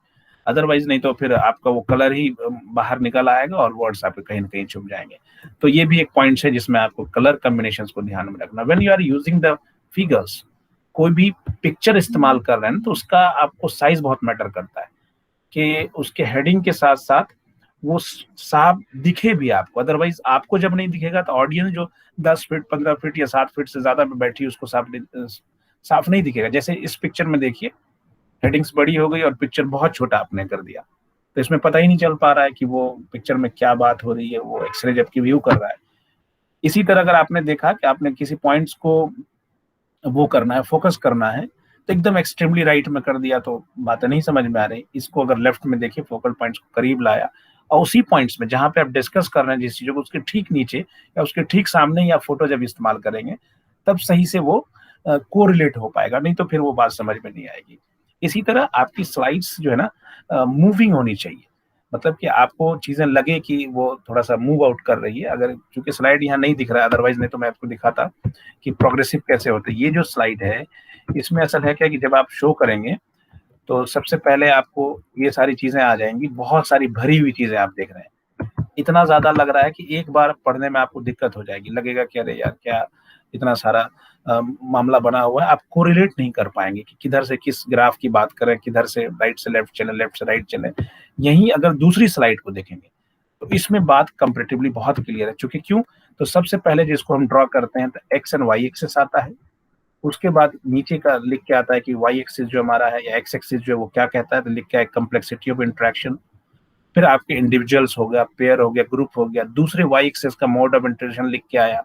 अदरवाइज नहीं तो फिर आपका वो कलर ही बाहर निकल आएगा और वर्ड्स आपके कहीं ना कहीं छुप जाएंगे। तो ये भी एक पॉइंट है जिसमें आपको कलर कॉम्बिनेशंस को ध्यान में रखना। When you are using the figures, कोई भी पिक्चर इस्तेमाल कर रहे हैं तो उसका आपको साइज बहुत मैटर करता है कि उसके हेडिंग के साथ साथ वो साफ दिखे भी आपको, अदरवाइज आपको जब नहीं दिखेगा तो ऑडियंस जो 10 फीट 15 फीट या 7 फीट से ज्यादा पे बैठी उसको साफ नहीं दिखेगा। जैसे इस पिक्चर में देखिए, हेडिंग्स बड़ी हो गई और पिक्चर बहुत छोटा आपने कर दिया, तो इसमें पता ही नहीं चल पा रहा है कि वो पिक्चर में क्या बात हो रही है, वो एक्सरे जबकि व्यू कर रहा है। इसी तरह अगर आपने देखा कि आपने किसी पॉइंट्स को वो करना है, फोकस करना है, तो एकदम एक्सट्रीमली राइट में कर दिया तो बातें नहीं समझ में आ रही। इसको अगर लेफ्ट में देखिए, फोकल पॉइंट्स को करीब लाया और उसी पॉइंट्स में जहां पे आप डिस्कस कर रहे हैं जिस चीजों को, उसके ठीक नीचे या उसके ठीक सामने या फोटो जब इस्तेमाल करेंगे तब सही से वो कोरिलेट हो पाएगा, नहीं तो फिर वो बात समझ में नहीं आएगी। इसी तरह आपकी स्लाइड्स जो है ना मूविंग होनी चाहिए, मतलब कि आपको चीजें लगे कि वो थोड़ा सा मूव आउट कर रही है। अगर चूंकि स्लाइड यहाँ नहीं दिख रहा है, अदरवाइज नहीं तो मैं आपको दिखाता कि प्रोग्रेसिव कैसे होते हैं। ये जो स्लाइड है इसमें असल है क्या कि जब आप शो करेंगे तो सबसे पहले आपको ये सारी चीजें आ जाएंगी, बहुत सारी भरी हुई चीजें आप देख रहे हैं, इतना ज्यादा लग रहा है कि एक बार पढ़ने में आपको दिक्कत हो जाएगी, लगेगा कि अरे यार क्या इतना सारा मामला बना हुआ है, आप कोरिलेट नहीं कर पाएंगे कि किधर से किस ग्राफ की बात करें, किधर से राइट से लेफ्ट चले, लेफ्ट से राइट चले। यही अगर दूसरी स्लाइड को देखेंगे तो इसमें बात कंपैरेटिवली बहुत क्लियर है। चूंकि क्यों, तो सबसे पहले जिसको हम ड्रॉ करते हैं तो एक्स एंड वाई एक्सिस आता है, उसके बाद नीचे का लिख के आता है कि वाई एक्सिस जो हमारा है या एक्स एक्सिस जो है वो क्या कहता है, तो लिख के है कम्प्लेक्सिटी ऑफ इंटरेक्शन। फिर आपके इंडिविजुअल्स हो गया, पेयर हो गया, ग्रुप हो गया, दूसरे वाई एक्सिस का मोड ऑफ इंटरेक्शन लिख के आया,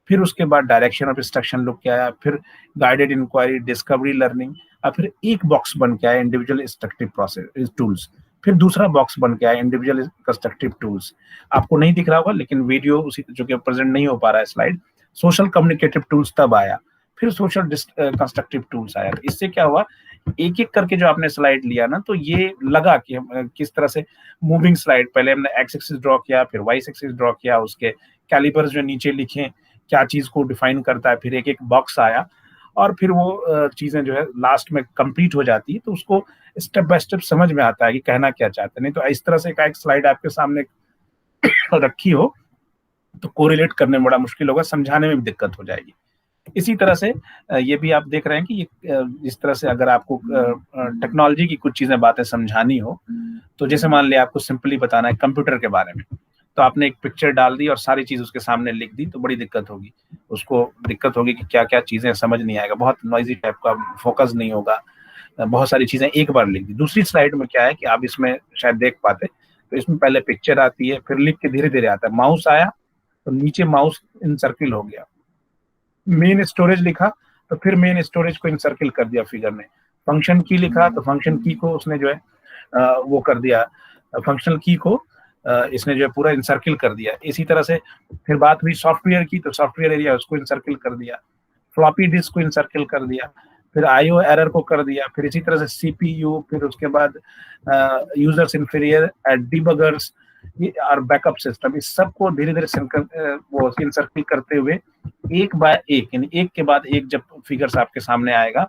फिर उसके बाद डायरेक्शन ऑफ इंस्ट्रक्शन लिख के आया, फिर गाइडेड इंक्वायरी, डिस्कवरी लर्निंग, और फिर एक बॉक्स बन के आया इंडिविजुअल इंस्ट्रक्टिव प्रोसेस टूल्स, फिर दूसरा बॉक्स बन के आया इंडिविजुअल कंस्ट्रक्टिव टूल्स। आपको नहीं दिख रहा होगा लेकिन वीडियो उसी जो कि प्रेजेंट नहीं हो पा रहा है स्लाइड, सोशल कम्युनिकेटिव टूल्स तब आया, फिर सोशल कंस्ट्रक्टिव टूल्स आया। तो इससे क्या हुआ, एक एक करके जो आपने स्लाइड लिया ना तो ये लगा कि हम किस तरह से मूविंग स्लाइड, पहले हमने एक्स एक्सिस ड्रॉ किया, फिर वाई एक्सिस ड्रॉ किया, उसके कैलिपर्स जो नीचे लिखे क्या चीज को डिफाइन करता है, फिर एक एक बॉक्स आया और फिर वो चीजें जो है लास्ट में कंप्लीट हो जाती है, तो उसको स्टेप बाय स्टेप समझ में आता है कि कहना क्या चाहते हैं। नहीं तो इस तरह से एक स्लाइड आपके सामने रखी हो तो कोरिलेट करने में बड़ा मुश्किल होगा, समझाने में भी दिक्कत हो जाएगी। इसी तरह से ये भी आप देख रहे हैं कि इस तरह से अगर आपको टेक्नोलॉजी की कुछ चीजें बातें समझानी हो, तो जैसे मान लिया आपको सिंपली बताना है कंप्यूटर के बारे में, तो आपने एक पिक्चर डाल दी और सारी चीज उसके सामने लिख दी, तो बड़ी दिक्कत होगी। उसको दिक्कत होगी कि क्या क्या चीजें समझ नहीं आएगा, बहुत नॉइजी टाइप का, फोकस नहीं होगा, बहुत सारी चीजें एक बार लिख दी। दूसरी स्लाइड में क्या है कि आप इसमें शायद देख पाते, तो इसमें पहले पिक्चर आती है, फिर लिख के धीरे धीरे आता है। माउस आया तो नीचे माउस इन सर्किल हो गया, मेन स्टोरेज लिखा तो फिर मेन स्टोरेज को इंसर्किल कर दिया फिगर ने। फंक्शन की लिखा तो फंक्शन की को उसने जो है वो कर दिया, फंक्शनल की को इसने जो है पूरा इंसर्किल कर दिया। इसी तरह से फिर बात हुई सॉफ्टवेयर की, तो सॉफ्टवेयर एरिया उसको इंसर्किल कर दिया, फ्लॉपी डिस्क को इंसर्किल कर दिया, फिर आईओ एरर को कर दिया, फिर इसी तरह से सीपीयू, फिर उसके बाद यूजर्स इंफीरियर, डिबगर्स और बैकअप सिस्टम, इस सब को धीरे धीरे वो इंसर्किल करते हुए एक बाय एक, यानी एक के बाद एक जब फिगर्स आपके सामने आएगा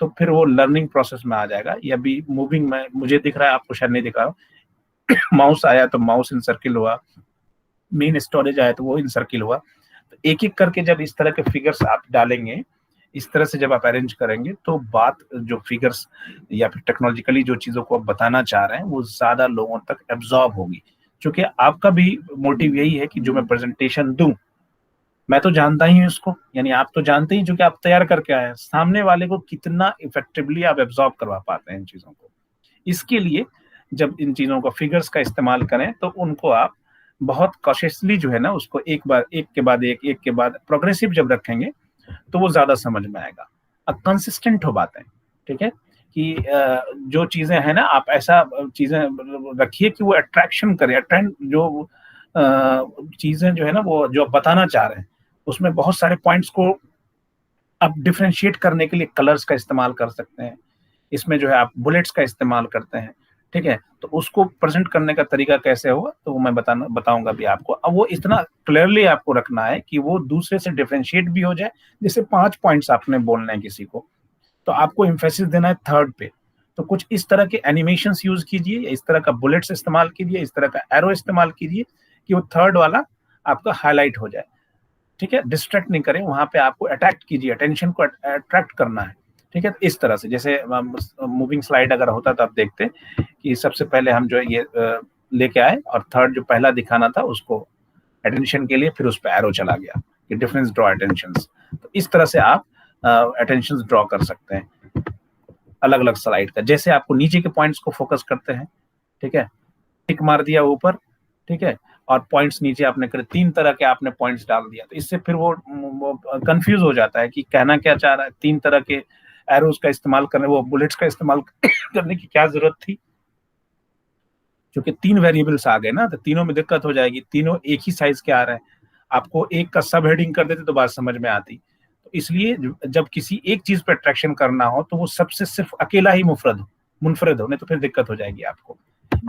तो फिर वो लर्निंग प्रोसेस में आ जाएगा। ये अभी मूविंग में मुझे दिख रहा है, आपको शायद नहीं दिख रहा। माउस आया तो माउस इंसर्किल हुआ, मेन स्टोरेज आया तो वो इंसर्किल हुआ। तो एक एक करके जब इस तरह के फिगर्स आप डालेंगे, इस तरह से जब आप अरेंज करेंगे, तो बात जो फिगर्स या फिर टेक्नोलॉजिकली जो चीजों को आप बताना चाह रहे हैं वो ज्यादा लोगों तक एब्जॉर्ब होगी। क्योंकि आपका भी मोटिव यही है कि जो मैं प्रेजेंटेशन दूं, मैं तो जानता ही हूं इसको, यानी आप तो जानते ही जो कि आप तैयार करके आए हैं, सामने वाले को कितना इफेक्टिवली आप एब्जॉर्ब करवा पाते हैं इन चीजों को। इसके लिए जब इन चीजों को फिगर्स का इस्तेमाल करें तो उनको आप बहुत कॉशियसली जो है ना, उसको एक बार एक के बाद प्रोग्रेसिव जब रखेंगे तो वो ज्यादा समझ में आएगा। अब कंसिस्टेंट हो बातें, ठीक है, कि जो चीजें हैं ना, आप ऐसा चीजें रखिए कि वो अट्रैक्शन करे, अट्रैक्ट जो चीजें जो है ना, वो जो आप बताना चाह रहे हैं उसमें बहुत सारे पॉइंट्स को आप डिफ्रेंशिएट करने के लिए कलर्स का इस्तेमाल कर सकते हैं। इसमें जो है आप बुलेट्स का इस्तेमाल करते हैं, ठीक है। तो उसको प्रेजेंट करने का तरीका कैसे होगा तो मैं बताऊंगा भी आपको। अब वो इतना क्लियरली आपको रखना है कि वो दूसरे से डिफ्रेंशिएट भी हो जाए। जैसे 5 पॉइंट्स आपने बोलने हैं किसी को, तो आपको एम्फेसिस देना है थर्ड पे, तो कुछ इस तरह के एनिमेशंस यूज कीजिए, इस तरह का बुलेट्स इस्तेमाल कीजिए, इस तरह का एरो इस्तेमाल कीजिए कि वो थर्ड वाला आपका हाईलाइट हो जाए, ठीक है। डिस्ट्रैक्ट नहीं करें, वहां पे आपको अट्रैक्ट कीजिए, अटेंशन को अट्रैक्ट करना है, ठीक है। इस तरह से जैसे मूविंग स्लाइड अगर होता तो आप देखते कि सबसे पहले हम जो है ये लेके आए और थर्ड जो पहला दिखाना था उसको अटेंशन के लिए, फिर उस पर एरो चला गया कि डिफरेंस ड्रॉ अटेंशन। तो इस तरह से आप अटेंशन ड्रॉ कर सकते हैं अलग अलग स्लाइड का। जैसे आपको नीचे के पॉइंट्स को फोकस करते हैं, ठीक है, टिक मार दिया ऊपर, ठीक है, और पॉइंट्स नीचे आपने करे, 3 तरह के आपने पॉइंट्स डाल दिया, तो इससे फिर वो कंफ्यूज हो जाता है कि कहना क्या चाह रहा है। 3 तरह के एरोज का इस्तेमाल करने, वो बुलेट्स का इस्तेमाल करने की क्या जरूरत थी, क्योंकि 3 वेरिएबल्स आ गए ना, तो तीनों में दिक्कत हो जाएगी। तीनों एक ही साइज के आ रहे हैं, आपको एक का सब हेडिंग कर देते तो बात समझ में आती। तो इसलिए जब किसी एक चीज पर अट्रैक्शन करना हो तो वो सबसे सिर्फ अकेला ही मुनफरद हो, नहीं तो फिर दिक्कत हो जाएगी आपको।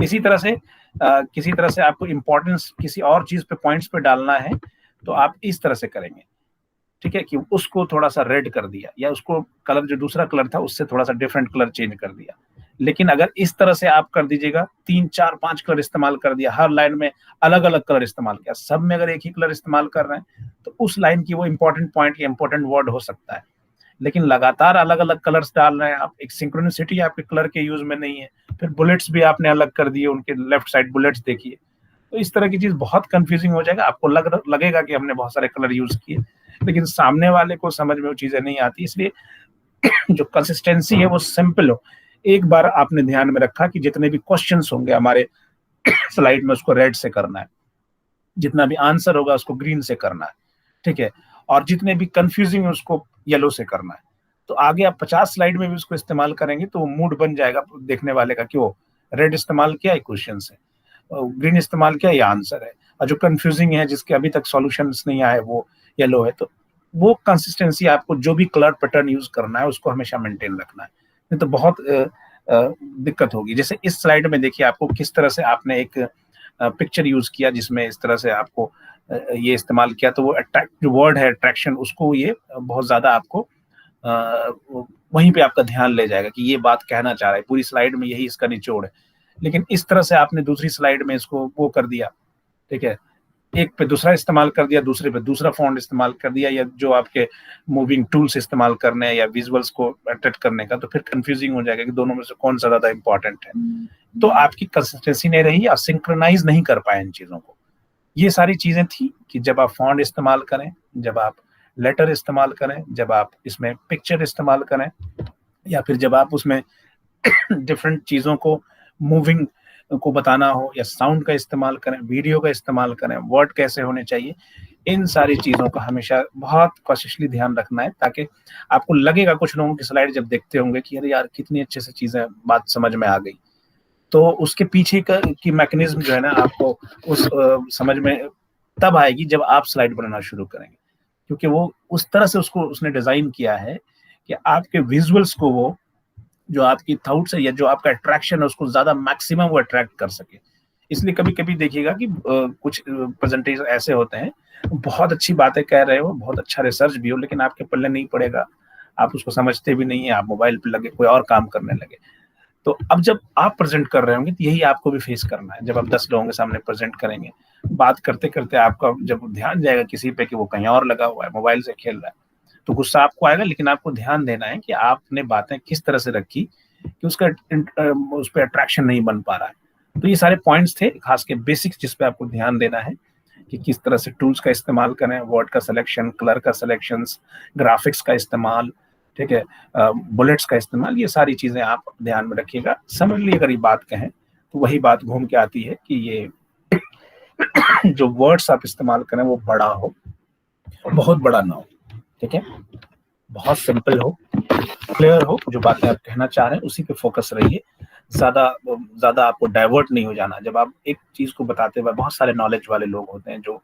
इसी तरह से किसी तरह से आपको इंपॉर्टेंस किसी और चीज पे, पॉइंट्स पे डालना है तो आप इस तरह से करेंगे, ठीक है, कि उसको थोड़ा सा रेड कर दिया, या उसको कलर जो दूसरा कलर था उससे थोड़ा सा डिफरेंट कलर चेंज कर दिया। लेकिन अगर इस तरह से आप कर दीजिएगा, 3, 4, 5 कलर इस्तेमाल कर दिया, हर लाइन में अलग अलग कलर इस्तेमाल किया, सब में अगर एक ही कलर इस्तेमाल कर रहे हैं तो उस लाइन की वो इंपॉर्टेंट पॉइंट या इंपॉर्टेंट वर्ड हो सकता है। लेकिन लगातार अलग अलग कलर्स डाल रहे हैं आप, एक सिंक्रोनिसिटी आपके कलर के यूज में नहीं है, फिर बुलेट्स भी आपने अलग कर दिए, उनके लेफ्ट साइड बुलेट्स देखिए, तो इस तरह की चीज बहुत कंफ्यूजिंग हो जाएगा। आपको लगेगा कि हमने बहुत सारे कलर यूज किए, लेकिन सामने वाले को समझ में वो चीजें नहीं आती। इसलिए जो कंसिस्टेंसी है वो सिंपल हो। एक बार आपने ध्यान में रखा कि जितने भी क्वेश्चंस होंगे हमारे स्लाइड में उसको रेड से करना है, जितना भी आंसर होगा उसको ग्रीन से करना है, ठीक है, और जितने भी कंफ्यूजिंग है उसको येलो से करना है। तो आगे आप 50 स्लाइड में भी उसको इस्तेमाल करेंगे तो वो मूड बन जाएगा देखने वाले का कि वो रेड इस्तेमाल किया है क्वेश्चन से, ग्रीन इस्तेमाल किया ये आंसर है, और जो कंफ्यूजिंग है जिसके अभी तक सॉल्यूशंस नहीं आए वो येलो है। तो वो कंसिस्टेंसी आपको जो भी कलर पैटर्न यूज करना है उसको हमेशा मेंटेन रखना है, नहीं तो बहुत दिक्कत होगी। जैसे इस स्लाइड में देखिए आपको किस तरह से आपने एक पिक्चर यूज किया जिसमें इस तरह से आपको ये इस्तेमाल किया, तो वो अट्रैक्ट जो वर्ड है अट्रैक्शन, उसको ये बहुत ज्यादा आपको वहीं पे आपका ध्यान ले जाएगा कि ये बात कहना चाह रहा है, पूरी स्लाइड में यही इसका निचोड़ है। लेकिन इस तरह से आपने दूसरी स्लाइड में इसको वो कर दिया, ठीक है, एक पे दूसरा इस्तेमाल कर दिया, दूसरे पे दूसरा फॉन्ट इस्तेमाल कर दिया, या जो आपके मूविंग टूल्स इस्तेमाल करने हैं या विजुअल्स को अट्रैक्ट करने का, तो फिर कंफ्यूजिंग हो जाएगा कि दोनों में से कौन सा ज्यादा इंपॉर्टेंट है। तो आपकी कंसिस्टेंसी नहीं रही, आप सिंक्रोनाइज नहीं कर पाए इन चीजों को। ये सारी चीजें थी कि जब आप फॉन्ट इस्तेमाल करें, जब आप लेटर इस्तेमाल करें, जब आप इसमें पिक्चर इस्तेमाल करें, या फिर जब आप उसमें डिफरेंट चीजों को मूविंग को बताना हो, या साउंड का इस्तेमाल करें, वीडियो का इस्तेमाल करें, वर्ड कैसे होने चाहिए, इन सारी चीजों का हमेशा बहुत कॉशियसली ध्यान रखना है, ताकि आपको लगेगा, कुछ लोगों की स्लाइड जब देखते होंगे कि अरे यार कितनी अच्छे से चीजें बात समझ में आ गई, तो उसके पीछे की मैकेनिज्म जो है ना, आपको उस समझ में तब आएगी जब आप स्लाइड बनाना शुरू करेंगे, क्योंकि वो उस तरह से उसको उसने डिजाइन किया है कि आपके विजुअल्स को वो जो आपकी थॉट्स है या जो आपका अट्रैक्शन है उसको ज्यादा मैक्सिमम वो अट्रैक्ट कर सके। इसलिए कभी कभी देखिएगा कि कुछ प्रेजेंटेशन ऐसे होते हैं, बहुत अच्छी बातें कह रहे हो, बहुत अच्छा रिसर्च भी हो, लेकिन आपके पल्ले नहीं पड़ेगा, आप उसको समझते भी नहीं है, आप मोबाइल पे लगे कोई और काम करने लगे। तो अब जब आप प्रेजेंट कर रहे होंगे तो यही आपको भी फेस करना है। जब आप 10 लोगों के सामने प्रेजेंट करेंगे, बात करते करते आपका जब ध्यान जाएगा किसी पे कि वो कहीं और लगा हुआ है, मोबाइल से खेल रहा है, तो गुस्सा आपको आएगा, लेकिन आपको ध्यान देना है कि आपने बातें किस तरह से रखी कि उसका उस पर अट्रैक्शन नहीं बन पा रहा है। तो ये सारे पॉइंट्स थे, खास के बेसिक्स, जिस पे आपको ध्यान देना है कि किस तरह से टूल्स का इस्तेमाल करें, वर्ड का सिलेक्शन, कलर का सिलेक्शन, ग्राफिक्स का इस्तेमाल, ठीक है, बुलेट्स का इस्तेमाल, ये सारी चीजें आप ध्यान में रखिएगा। समझ अगर ये बात कहें तो वही बात घूम के आती है कि ये जो वर्ड्स आप इस्तेमाल करें वो बड़ा हो, बहुत बड़ा ना हो, ठीक है, बहुत सिंपल हो, क्लियर हो, जो बातें आप कहना चाह रहे हैं उसी पे फोकस रहिए, ज्यादा आपको डाइवर्ट नहीं हो जाना। जब आप एक चीज को बताते हुए, बहुत सारे नॉलेज वाले लोग होते हैं जो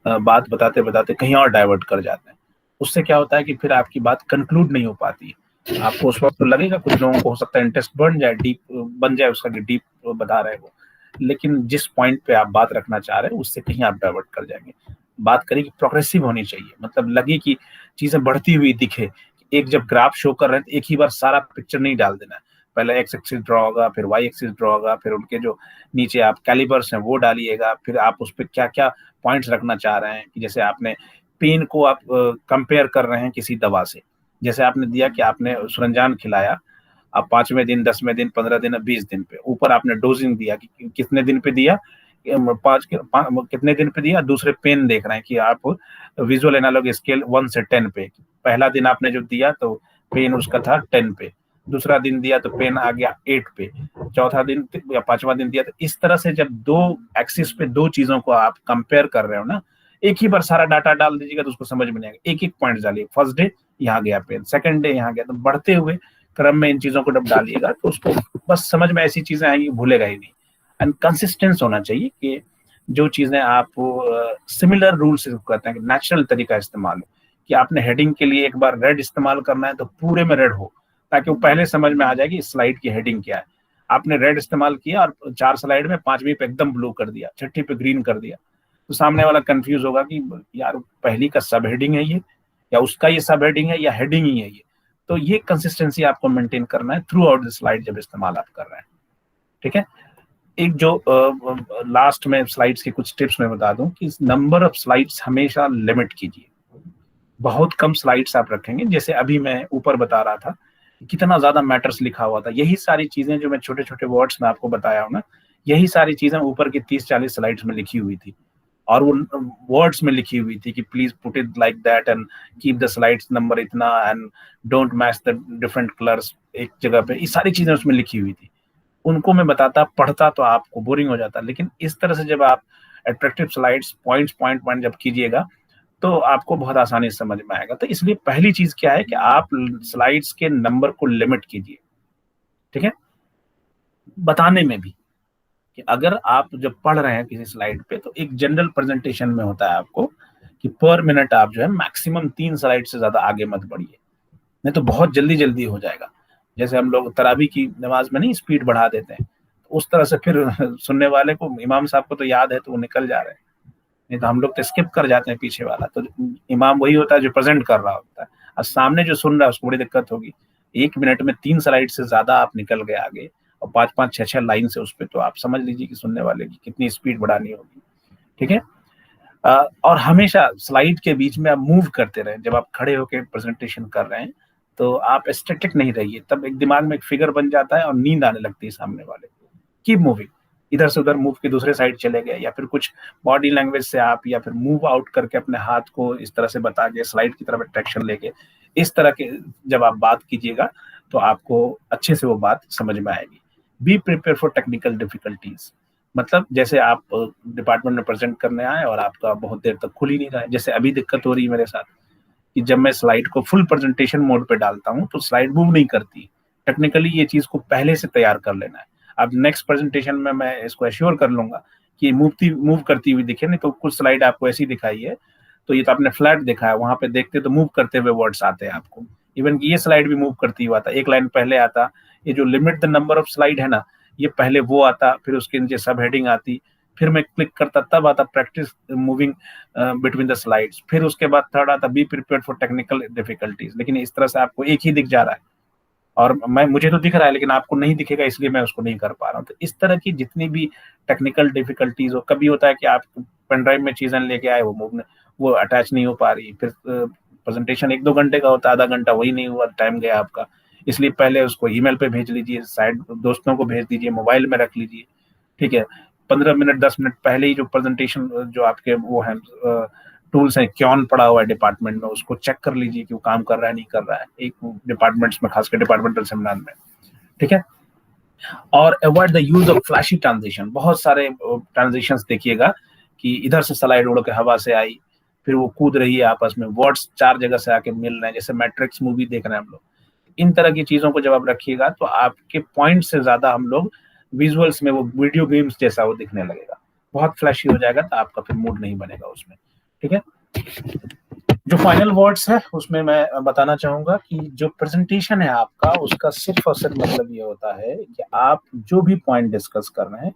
बात बताते बताते कहीं और डाइवर्ट कर जाते हैं, उससे क्या होता है कि फिर आपकी बात कंक्लूड नहीं हो पाती है। आपको उस वक्त तो लगेगा, कुछ लोगों को हो सकता है इंटरेस्ट बन जाए, डीप बन जाए उसका कि डीप बता रहे हो, लेकिन जिस पॉइंट पे आप बात रखना चाह रहे हैं उससे कहीं आप डाइवर्ट कर जाएंगे। बात करें कि प्रोग्रेसिव होनी चाहिए, मतलब लगे कि चीजें बढ़ती हुई दिखे। एक जब ग्राफ शो कर रहे हैं तो एक ही बार सारा पिक्चर नहीं डाल देना है, पहले एक्स एक्सिस ड्रॉ होगा, फिर वाई एक्सिस ड्रॉ होगा, फिर उनके जो नीचे आप कैलिबर्स हैं वो डालिएगा, फिर आप उस पर क्या क्या पॉइंट्स रखना चाह रहे हैं, कि जैसे आपने पेन को आप कंपेयर कर रहे हैं किसी दवा से, जैसे आपने दिया कि आपने सुरंजान खिलाया, अब 5वें दिन, 10वें दिन, 15 दिन, 20 दिन पे, ऊपर आपने डोजिंग दिया कि कितने दिन पे दिया, कितने दिन पे दिया, दूसरे पेन देख रहे हैं कि आप विजुअल एनालॉग स्केल 1 से 10 पे, पहला दिन आपने जो दिया तो पेन उसका था 10 पे, दूसरा दिन दिया तो पेन आ गया 8 पे, चौथा दिन या 5वां दिन दिया, तो इस तरह से जब दो एक्सिस पे दो चीजों को आप कंपेयर कर रहे हो ना, एक ही बार सारा डाटा डाल दीजिएगा तो उसको समझ में नहीं आएगा, एक एक पॉइंट डालिए, फर्स्ट डे यहाँ गया पेन, सेकंड डे यहाँ गया, तो बढ़ते हुए क्रम में इन चीजों को जब डालिएगा तो उसको बस समझ में ऐसी चीजें आएंगी, भूलेगा ही नहीं। एंड कंसिस्टेंस होना चाहिए कि जो चीजें आप सिमिलर रूल से कहते हैं कि नेचुरल तरीका इस्तेमाल हो, कि आपने हेडिंग के लिए एक बार रेड इस्तेमाल करना है तो पूरे में रेड हो, ताकि वो पहले समझ में आ जाए कि स्लाइड की हेडिंग क्या है। आपने रेड इस्तेमाल किया और 4 स्लाइड में 5वीं पे एकदम ब्लू कर दिया, 6ठी पे ग्रीन कर दिया, तो सामने वाला कंफ्यूज होगा कि यार पहली का सब हेडिंग है ये, या उसका ये सब हेडिंग है, या हेडिंग ही है ये। तो ये कंसिस्टेंसी आपको मेंटेन करना है थ्रू आउट द स्लाइड जब इस्तेमाल आप कर रहे हैं, ठीक है। एक जो लास्ट में स्लाइड्स की कुछ टिप्स मैं बता दूं कि नंबर ऑफ स्लाइड्स हमेशा लिमिट कीजिए, बहुत कम स्लाइड्स आप रखेंगे। जैसे अभी मैं ऊपर बता रहा था कितना ज्यादा मैटर्स लिखा हुआ था, यही सारी चीजें जो मैं छोटे छोटे वर्ड्स में आपको बताया हूं ना, यही सारी चीजें ऊपर की 30-40 स्लाइड्स में लिखी हुई थी, और वो वर्ड्स में लिखी हुई थी कि please put it like that and keep the slides number इतना and don't match the different colours एक जगह पे, ये सारी चीजें उसमें लिखी हुई थी। उनको मैं बताता, पढ़ता तो आपको बोरिंग हो जाता, लेकिन इस तरह से जब आप अट्रैक्टिव स्लाइड्स पॉइंट पॉइंट जब कीजिएगा तो आपको बहुत आसानी से समझ में आएगा। तो इसलिए पहली चीज क्या है कि आप स्लाइड्स के नंबर को लिमिट कीजिए, ठीक है। बताने में भी कि अगर आप जब पढ़ रहे हैं किसी स्लाइड पे, तो एक जनरल प्रेजेंटेशन में होता है आपको कि पर मिनट आप जो है मैक्सिमम 3 स्लाइड से ज्यादा आगे मत बढ़िए, नहीं तो बहुत जल्दी जल्दी हो जाएगा। जैसे हम लोग तरावी की नमाज में नहीं स्पीड बढ़ा देते हैं, तो उस तरह से फिर सुनने वाले को, इमाम साहब को तो याद है तो वो निकल जा रहे हैं, नहीं तो हम लोग तो स्किप कर जाते हैं पीछे वाला, तो इमाम वही होता है जो प्रेजेंट कर रहा होता है। और सामने जो सुन रहा है उसको बड़ी दिक्कत होगी। 1 मिनट में 3 स्लाइड से ज्यादा आप निकल गए आगे और 5-5, 6-6 लाइन से उस पे, तो आप समझ लीजिए कि सुनने वाले की कितनी स्पीड बढ़ानी होगी। ठीक है। और हमेशा स्लाइड के बीच में आप मूव करते रहें। जब आप खड़े होकर प्रेजेंटेशन कर रहे हैं तो आप स्टैटिक नहीं रहिए, तब एक दिमाग में एक फिगर बन जाता है और नींद आने लगती है सामने वाले को। कीप मूविंग, इधर से उधर मूव के दूसरे साइड चले गए, या फिर कुछ बॉडी लैंग्वेज से आप, या फिर मूव आउट करके अपने हाथ को इस तरह से बता के स्लाइड की तरफ अट्रैक्शन लेके, इस तरह के जब आप बात कीजिएगा तो आपको अच्छे से वो बात समझ में आएगी। Be prepare for technical difficulties, मतलब जैसे आप डिपार्टमेंट में प्रेजेंट करने आए और आपका बहुत देर तक खुल ही नहीं रहा है। जैसे अभी दिक्कत हो रही है मेरे साथ कि जब मैं स्लाइड को फुल प्रेजेंटेशन मोड पे डालता हूँ तो स्लाइड मूव नहीं करती। टेक्निकली ये चीज को पहले से तैयार कर लेना है। अब नेक्स्ट प्रेजेंटेशन में मैं इसको एश्योर कर लूंगा कि मूव करती हुई दिखे, नहीं तो कुछ स्लाइड आपको ऐसी दिखाई है तो ये तो आपने फ्लैट देखा है, वहां पे देखते तो मूव करते हुए वर्ड्स आते हैं आपको। इवन ये स्लाइड भी मूव करती हुआ आता, एक लाइन पहले आता, ये जो limit the number of slide है ना, ये पहले वो आता, फिर उसके नीचे सब हेडिंग आती, फिर मैं क्लिक करता तब आता practice moving between the slides, फिर उसके बाद थर्ड आता be prepared for technical difficulties. लेकिन इस तरह से आपको एक ही दिख जा रहा है और मुझे तो दिख रहा है लेकिन आपको नहीं दिखेगा, इसलिए मैं उसको नहीं कर पा रहा हूँ। तो इस तरह की जितनी भी टेक्निकल डिफिकल्टीज हो, कभी होता है कि आप पेन ड्राइव में चीजें लेके आए, वो अटैच नहीं हो पा रही, फिर प्रेजेंटेशन 1-2 घंटे का होता है, आधा घंटा वही नहीं हुआ, टाइम गया आपका। इसलिए पहले उसको ईमेल पे भेज लीजिए, साइड दोस्तों को भेज दीजिए, मोबाइल में रख लीजिए। ठीक है, 15 मिनट 10 मिनट पहले ही जो प्रेजेंटेशन जो आपके वो है टूल्स हैं, क्योन पड़ा हुआ है डिपार्टमेंट में, उसको चेक कर लीजिए कि वो काम कर रहा है नहीं कर रहा है, एक डिपार्टमेंट्स में, खासकर डिपार्टमेंटल सेमिनार में। ठीक है। और avoid the use of flashy transition. बहुत सारे ट्रांजिशंस देखिएगा कि इधर से स्लाइड उड़ के हवा से आई, फिर वो कूद रही है आपस में, वर्ड्स 4 जगह से आके मिल रहे हैं, जैसे मैट्रिक्स मूवी देख रहे हैं हम लोग। इन तरह की चीजों को जब आप रखिएगा तो आपके पॉइंट से ज्यादा हम लोग विजुअल्स में वो वीडियो गेम्स जैसा वो दिखने लगेगा, बहुत फ्लैशी हो जाएगा, तो आपका फिर मूड नहीं बनेगा उसमें। ठीक है। जो फाइनल वर्ड्स है उसमें मैं बताना चाहूंगा कि जो प्रेजेंटेशन है आपका, उसका सिर्फ और सिर्फ मतलब ये होता है कि आप जो भी पॉइंट डिस्कस कर रहे हैं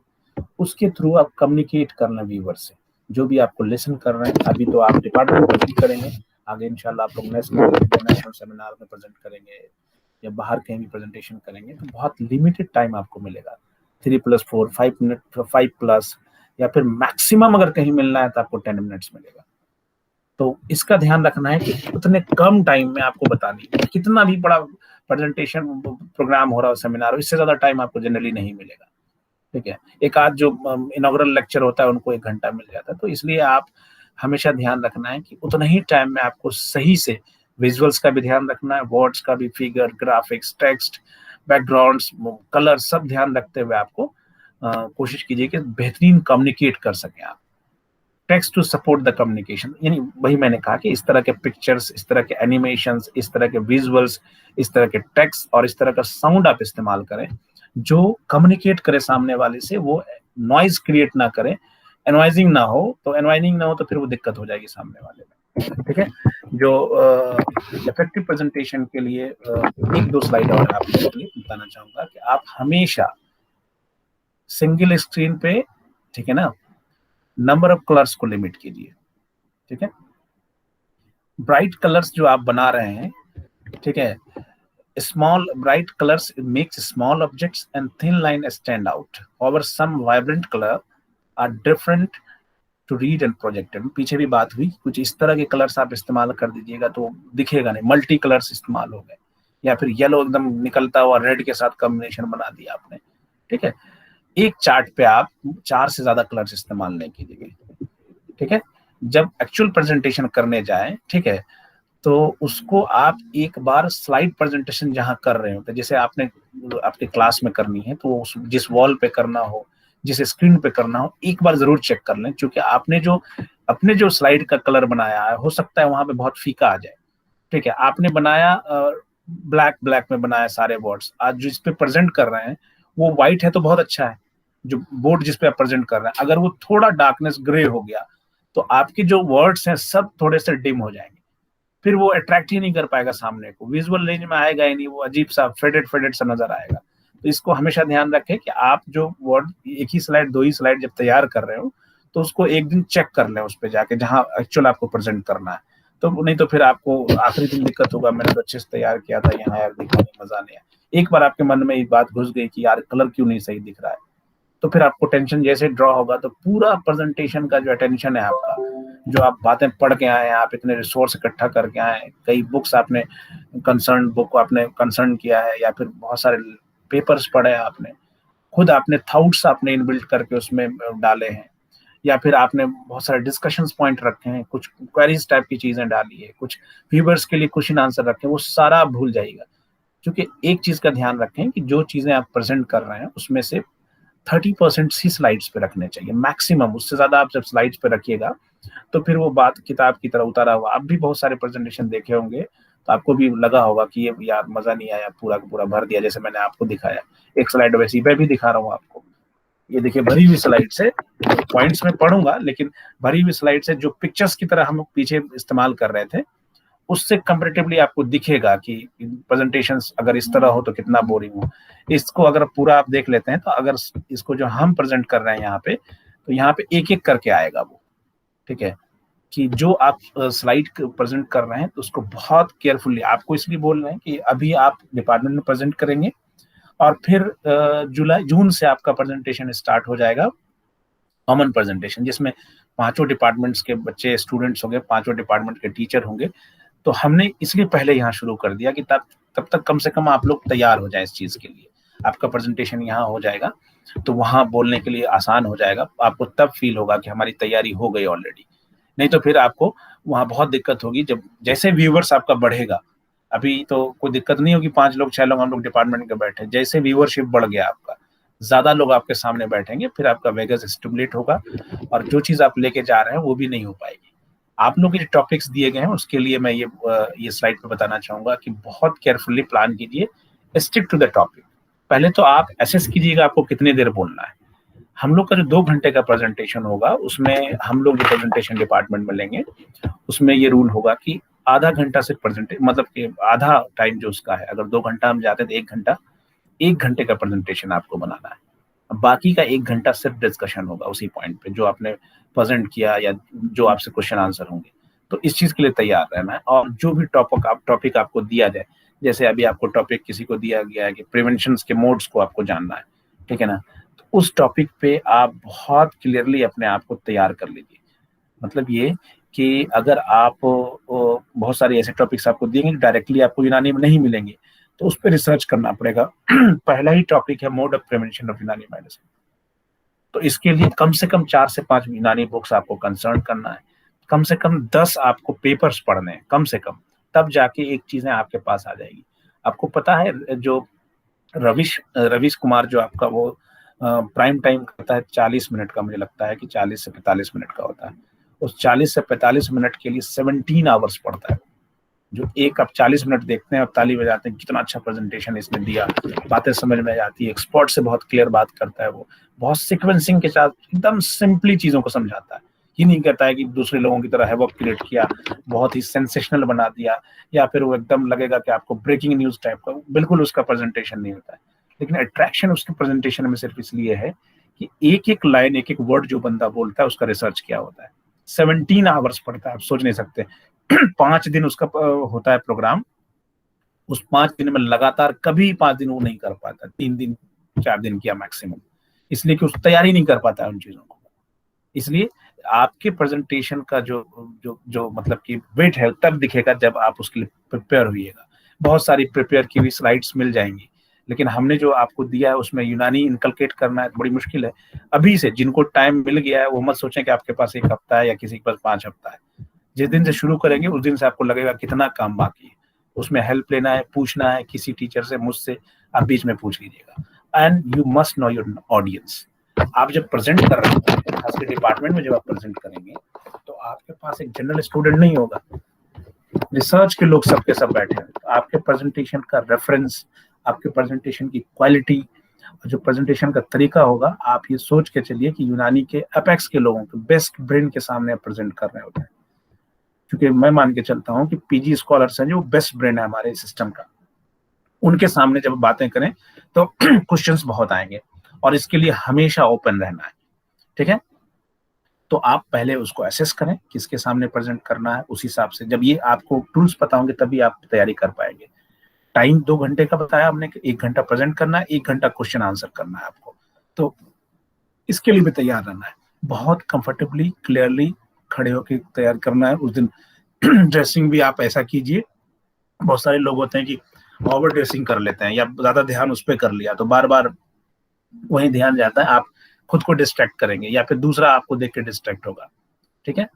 उसके थ्रू आप कम्युनिकेट करना व्यूअर से, जो भी आपको लिसन कर रहे हैं। अभी तो आप डिपार्टमेंट प्रेजेंट करेंगे, आगे इंशाल्लाह आप लोग नेशनल सेमिनार में प्रेजेंट करेंगे या बाहर कहीं भी प्रेजेंटेशन करेंगे, तो बहुत लिमिटेड टाइम आपको मिलेगा, 3+4 5 मिनट, 5+, या फिर मैक्सिमम अगर कहीं मिलना है तो आपको 10 मिनट्स मिलेगा। तो इसका ध्यान रखना है कि उतने कम टाइम में आपको बतानी है। कितना भी बड़ा प्रेजेंटेशन प्रोग्राम हो रहा हो, सेमिनार हो, इससे ज्यादा टाइम आपको जनरली नहीं मिलेगा। ठीक है। एक आध जो इनॉग्रल लेक्चर होता है उनको 1 घंटा मिल जाता है। तो इसलिए आप हमेशा ध्यान रखना है कि उतना ही टाइम में आपको सही से विजुअल्स का भी ध्यान रखना है, वर्ड्स का भी, figure, graphics, text, backgrounds, colour, सब ध्यान रखते हुए आपको कोशिश कीजिए कि बेहतरीन कम्युनिकेट कर सकें आप। Text to support the communication, यानी वही मैंने कहा कि इस तरह के पिक्चर्स, इस तरह के एनिमेशंस, इस तरह के विजुअल्स, इस तरह के टेक्स्ट और इस तरह का साउंड आप इस्तेमाल करें जो कम्युनिकेट करे सामने वाले से, वो नॉइज क्रिएट ना करे, एनवाइजिंग ना हो। तो एनवाइजिंग ना हो तो फिर वो दिक्कत हो जाएगी सामने वाले में। ठीक है। जो इफेक्टिव प्रेजेंटेशन के लिए 1-2 स्लाइड और आपको बताना चाहूंगा कि आप हमेशा सिंगल स्क्रीन पे, ठीक है ना, नंबर ऑफ कलर्स को लिमिट कीजिए। ठीक है। ब्राइट कलर्स जो आप बना रहे हैं, ठीक है, small bright colors makes small objects and thin line stand out. However, some vibrant color are different to read and projected. पीछे भी बात हुई, कुछ इस तरह के कलर्स आप इस्तेमाल कर दीजिएगा तो दिखेगा नहीं, मल्टी कलर्स इस्तेमाल हो गए, या फिर येलो एकदम निकलता हुआ रेड के साथ कॉम्बिनेशन बना दिया आपने। ठीक है। एक चार्ट पे आप 4 से ज्यादा कलर्स इस्तेमाल नहीं कीजिएगा। ठीक है। जब एक्चुअल प्रेजेंटेशन करने जाए, ठीक है, तो उसको आप एक बार स्लाइड प्रेजेंटेशन जहां कर रहे हो, तो जैसे आपने आपके क्लास में करनी है, तो जिस वॉल पे करना हो, जिस स्क्रीन पे करना हो, एक बार जरूर चेक कर लें, क्योंकि आपने जो स्लाइड का कलर बनाया है, हो सकता है वहां पे बहुत फीका आ जाए। ठीक है। आपने बनाया ब्लैक में बनाया सारे वर्ड्स, आज जिस पे प्रेजेंट कर रहे हैं वो व्हाइट है तो बहुत अच्छा है, जो बोर्ड जिस पे आप प्रेजेंट कर रहे हैं, अगर वो थोड़ा डार्कनेस ग्रे हो गया तो आपके जो वर्ड्स हैं सब थोड़े से डिम हो जाएंगे, फिर वो अट्रैक्ट ही नहीं कर पाएगा सामने को, विजुअल रेंज में आएगा ही नहीं, वो अजीब सा फेडेड सा नजर आएगा। तो इसको हमेशा ध्यान रखें कि आप जो वर्ड एक ही स्लाइड 2 ही स्लाइड जब तैयार कर रहे हो तो उसको एक दिन चेक कर लें उस पे जाके, जहां एक्चुअल आपको प्रेजेंट करना है, तो नहीं तो फिर आपको आखिरी दिन दिक्कत होगा, मैंने तो अच्छे से तैयार किया था, यहाँ यार दिखने में मजा नहीं आया। एक बार आपके मन में एक बात घुस गई कि यार कलर क्यों नहीं सही दिख रहा है, तो फिर आपको टेंशन जैसे ड्रॉ होगा, तो पूरा प्रेजेंटेशन का जो अटेंशन है आपका, जो आप बातें पढ़ के आए हैं, आप इतने रिसोर्स इकट्ठा करके आए हैं, कई बुक्स आपने कंसर्न बुक आपने कंसर्न किया है, या फिर बहुत सारे पेपर्स पढ़े आपने, खुद आपने थॉट्स आपने इनबिल्ट करके उसमें डाले हैं, या फिर आपने बहुत सारे डिस्कशन पॉइंट रखे हैं, कुछ क्वेरीज टाइप की चीजें डाली है, कुछ व्यूवर्स के लिए क्वेश्चन आंसर रखे, वो सारा आप भूल जाइएगा। क्योंकि एक चीज का ध्यान रखें कि जो चीजें आप प्रेजेंट कर रहे हैं उसमें से 30% ही स्लाइड्स पे रखने चाहिए मैक्सिमम। उससे ज्यादा आप जब स्लाइड्स पे रखिएगा तो फिर वो बात किताब की तरह उतारा हुआ। आप भी बहुत सारे प्रेजेंटेशन देखे होंगे, तो आपको भी लगा होगा कि ये यार मजा नहीं आया, पूरा का पूरा भर दिया, जैसे मैंने आपको दिखाया एक स्लाइड, वैसे ही मैं भी दिखा रहा हूँ आपको। ये देखिए भरी हुई स्लाइड से, पॉइंट्स में पढ़ूंगा लेकिन भरी हुई स्लाइड से जो पिक्चर्स की तरह हम लोग पीछे इस्तेमाल कर रहे थे, उससे कंपैरेटिवली आपको दिखेगा कि प्रेजेंटेशन अगर इस तरह हो तो कितना बोरिंग हो। इसको अगर पूरा आप देख लेते हैं, तो अगर इसको जो हम प्रेजेंट कर रहे हैं यहाँ पे, तो यहाँ पे एक एक करके आएगा वो, ठीक है, कि जो आप स्लाइड प्रेजेंट कर रहे हैं तो उसको बहुत केयरफुली आपको इसलिए बोल रहे हैं कि अभी आप डिपार्टमेंट में प्रेजेंट करेंगे, और फिर जून से आपका प्रेजेंटेशन स्टार्ट हो जाएगा, कॉमन प्रेजेंटेशन, जिसमें पांचों डिपार्टमेंट्स के बच्चे स्टूडेंट्स होंगे, पांचों डिपार्टमेंट के टीचर होंगे। तो हमने इसलिए पहले यहाँ शुरू कर दिया कि तब तक कम से कम आप लोग तैयार हो जाए इस चीज के लिए। आपका प्रेजेंटेशन यहाँ हो जाएगा तो वहां बोलने के लिए आसान हो जाएगा, आपको तब फील होगा कि हमारी तैयारी हो गई ऑलरेडी। नहीं तो फिर आपको वहां बहुत दिक्कत होगी, जब जैसे व्यूवर्स आपका बढ़ेगा, अभी तो कोई दिक्कत नहीं होगी, 5 लोग 6 लोग हम लोग डिपार्टमेंट के बैठे, जैसे व्यूवरशिप बढ़ गया आपका, ज्यादा लोग आपके सामने बैठेंगे, फिर आपका वेगस स्टिमुलेट होगा, और जो चीज आप लेके जा रहे हैं वो भी नहीं हो पाएगी। आप लोग के जो टॉपिक्स दिए गए हैं उसके लिए मैं ये स्लाइड पे बताना चाहूंगा कि बहुत केयरफुली प्लान कीजिए, स्टिक टू द टॉपिक। पहले तो आप असेस कीजिएगा आपको कितनी देर बोलना है। हम लोग का जो 2 घंटे का प्रेजेंटेशन होगा, उसमें हम लोग जो प्रेजेंटेशन डिपार्टमेंट में लेंगे, उसमें ये रूल होगा कि आधा घंटा सिर्फ प्रेजेंटेशन, मतलब कि आधा टाइम जो उसका है, अगर 2 घंटा हम जाते हैं तो 1 घंटे का प्रेजेंटेशन आपको बनाना है। बाकी का 1 घंटा सिर्फ डिस्कशन होगा उसी पॉइंट पे जो आपने प्रेजेंट किया या जो आपसे क्वेश्चन आंसर होंगे। तो इस चीज के लिए तैयार रहना है, और जो भी टॉपिक आपको दिया जाए, जैसे अभी आपको टॉपिक किसी को दिया गया है कि प्रिवेंशन के मोड्स को आपको जानना है, ठीक है ना, तो उस टॉपिक पे आप बहुत क्लियरली अपने आप को तैयार कर लीजिए। मतलब ये कि अगर आप बहुत सारे ऐसे टॉपिक्स आपको देंगे डायरेक्टली आपको यूनानी में नहीं मिलेंगे, तो उस पर रिसर्च करना पड़ेगा। पहला ही टॉपिक है mode of prevention of Unani medicine, तो इसके लिए कम से कम 4 से 5 यूनानी बुक्स आपको कंसर्न करना है, कम से कम 10 आपको पेपर्स पढ़ने हैं कम से कम, तब जाके एक चीजें आपके पास आ जाएगी। आपको पता है जो रविश कुमार जो आपका वो प्राइम टाइम करता है 40 मिनट का, मुझे लगता है कि 40 से 45 मिनट का होता है, उस 40 से 45 मिनट के लिए 17 आवर्स पड़ता है। जो एक आप 40 मिनट देखते हैं, आप ताली बजाते हैं, कितना अच्छा प्रेजेंटेशन इसने दिया, बातें समझ में जाती है, एक्सपर्ट से बहुत क्लियर बात करता है, वो बहुत सीक्वेंसिंग के साथ एकदम सिंपली चीजों को समझाता है। ये नहीं कहता है कि दूसरे लोगों की तरह हैवॉक क्रिएट किया, बहुत ही सेंसेशनल बना दिया, या फिर वो एकदम लगेगा कि आपको ब्रेकिंग न्यूज टाइप का, बिल्कुल उसका प्रेजेंटेशन नहीं होता है। लेकिन अट्रैक्शन उसके प्रेजेंटेशन में सिर्फ इसलिए है कि एक एक लाइन, एक एक वर्ड जो बंदा बोलता है उसका रिसर्च किया होता है। 17 आवर्स पड़ता है, आप सोच नहीं सकते। 5 दिन उसका होता है प्रोग्राम, उस 5 दिन में लगातार कभी 5 दिन वो नहीं कर पाता, 3 दिन 4 दिन किया मैक्सिमम, इसलिए कि उस तैयारी नहीं कर पाता है उन चीजों को। इसलिए आपके प्रेजेंटेशन का जो जो जो मतलब कि वेट है तब दिखेगा जब आप उसके लिए प्रिपेयर होइएगा। बहुत सारी प्रिपेयर की हुई स्लाइड्स मिल जाएंगी, लेकिन हमने जो आपको दिया है उसमें यूनानी इनकलकेट करना है बड़ी मुश्किल है। अभी से जिनको टाइम मिल गया है वो मत सोचें कि आपके पास 1 हफ्ता है या किसी के पास 5 हफ्ता है। जिस दिन से शुरू करेंगे उस दिन से आपको लगेगा कितना काम बाकी है। उसमें हेल्प लेना है, पूछना है किसी टीचर से, मुझसे, आप बीच में पूछ लीजिएगा। And you must know your audience. आप जब प्रेजेंट कर रहे हैं, खासकर डिपार्टमेंट में जब आप प्रेजेंट करेंगे, तो आपके पास एक जनरल स्टूडेंट नहीं होगा, रिसर्च के लोग सबके सब बैठे हैं। तो आपके प्रेजेंटेशन का रेफरेंस, आपके प्रेजेंटेशन की क्वालिटी, जो प्रेजेंटेशन का तरीका होगा, आप ये सोच के चलिए कि यूनानी के अपेक्स के लोगों के बेस्ट ब्रेन के सामने प्रेजेंट कर रहे होते हैं। क्योंकि मैं मान के चलता हूँ कि पीजी स्कॉलर्स हैं जो बेस्ट ब्रेन है हमारे सिस्टम का, उनके सामने जब बातें करें तो क्वेश्चंस बहुत आएंगे, और इसके लिए हमेशा ओपन रहना है, ठीक है। तो आप पहले उसको एसेस करें किसके सामने प्रेजेंट करना है, उस हिसाब से जब ये आपको टूल्स पता होंगे तभी आप तैयारी कर पाएंगे। टाइम 2 घंटे का बताया हमने कि 1 घंटा प्रेजेंट करना है, 1 घंटा क्वेश्चन आंसर करना है आपको, तो इसके लिए भी तैयार रहना है। बहुत कंफर्टेबली क्लियरली खड़े होकर तैयार करना है उस दिन। ड्रेसिंग भी आप ऐसा कीजिए, बहुत सारे लोग होते हैं कि ओवर ड्रेसिंग कर लेते हैं या ज्यादा ध्यान उस पर कर लिया तो बार बार वही ध्यान जाता है, आप खुद को डिस्ट्रैक्ट करेंगे या फिर दूसरा आपको देख के डिस्ट्रैक्ट होगा। ठीक है,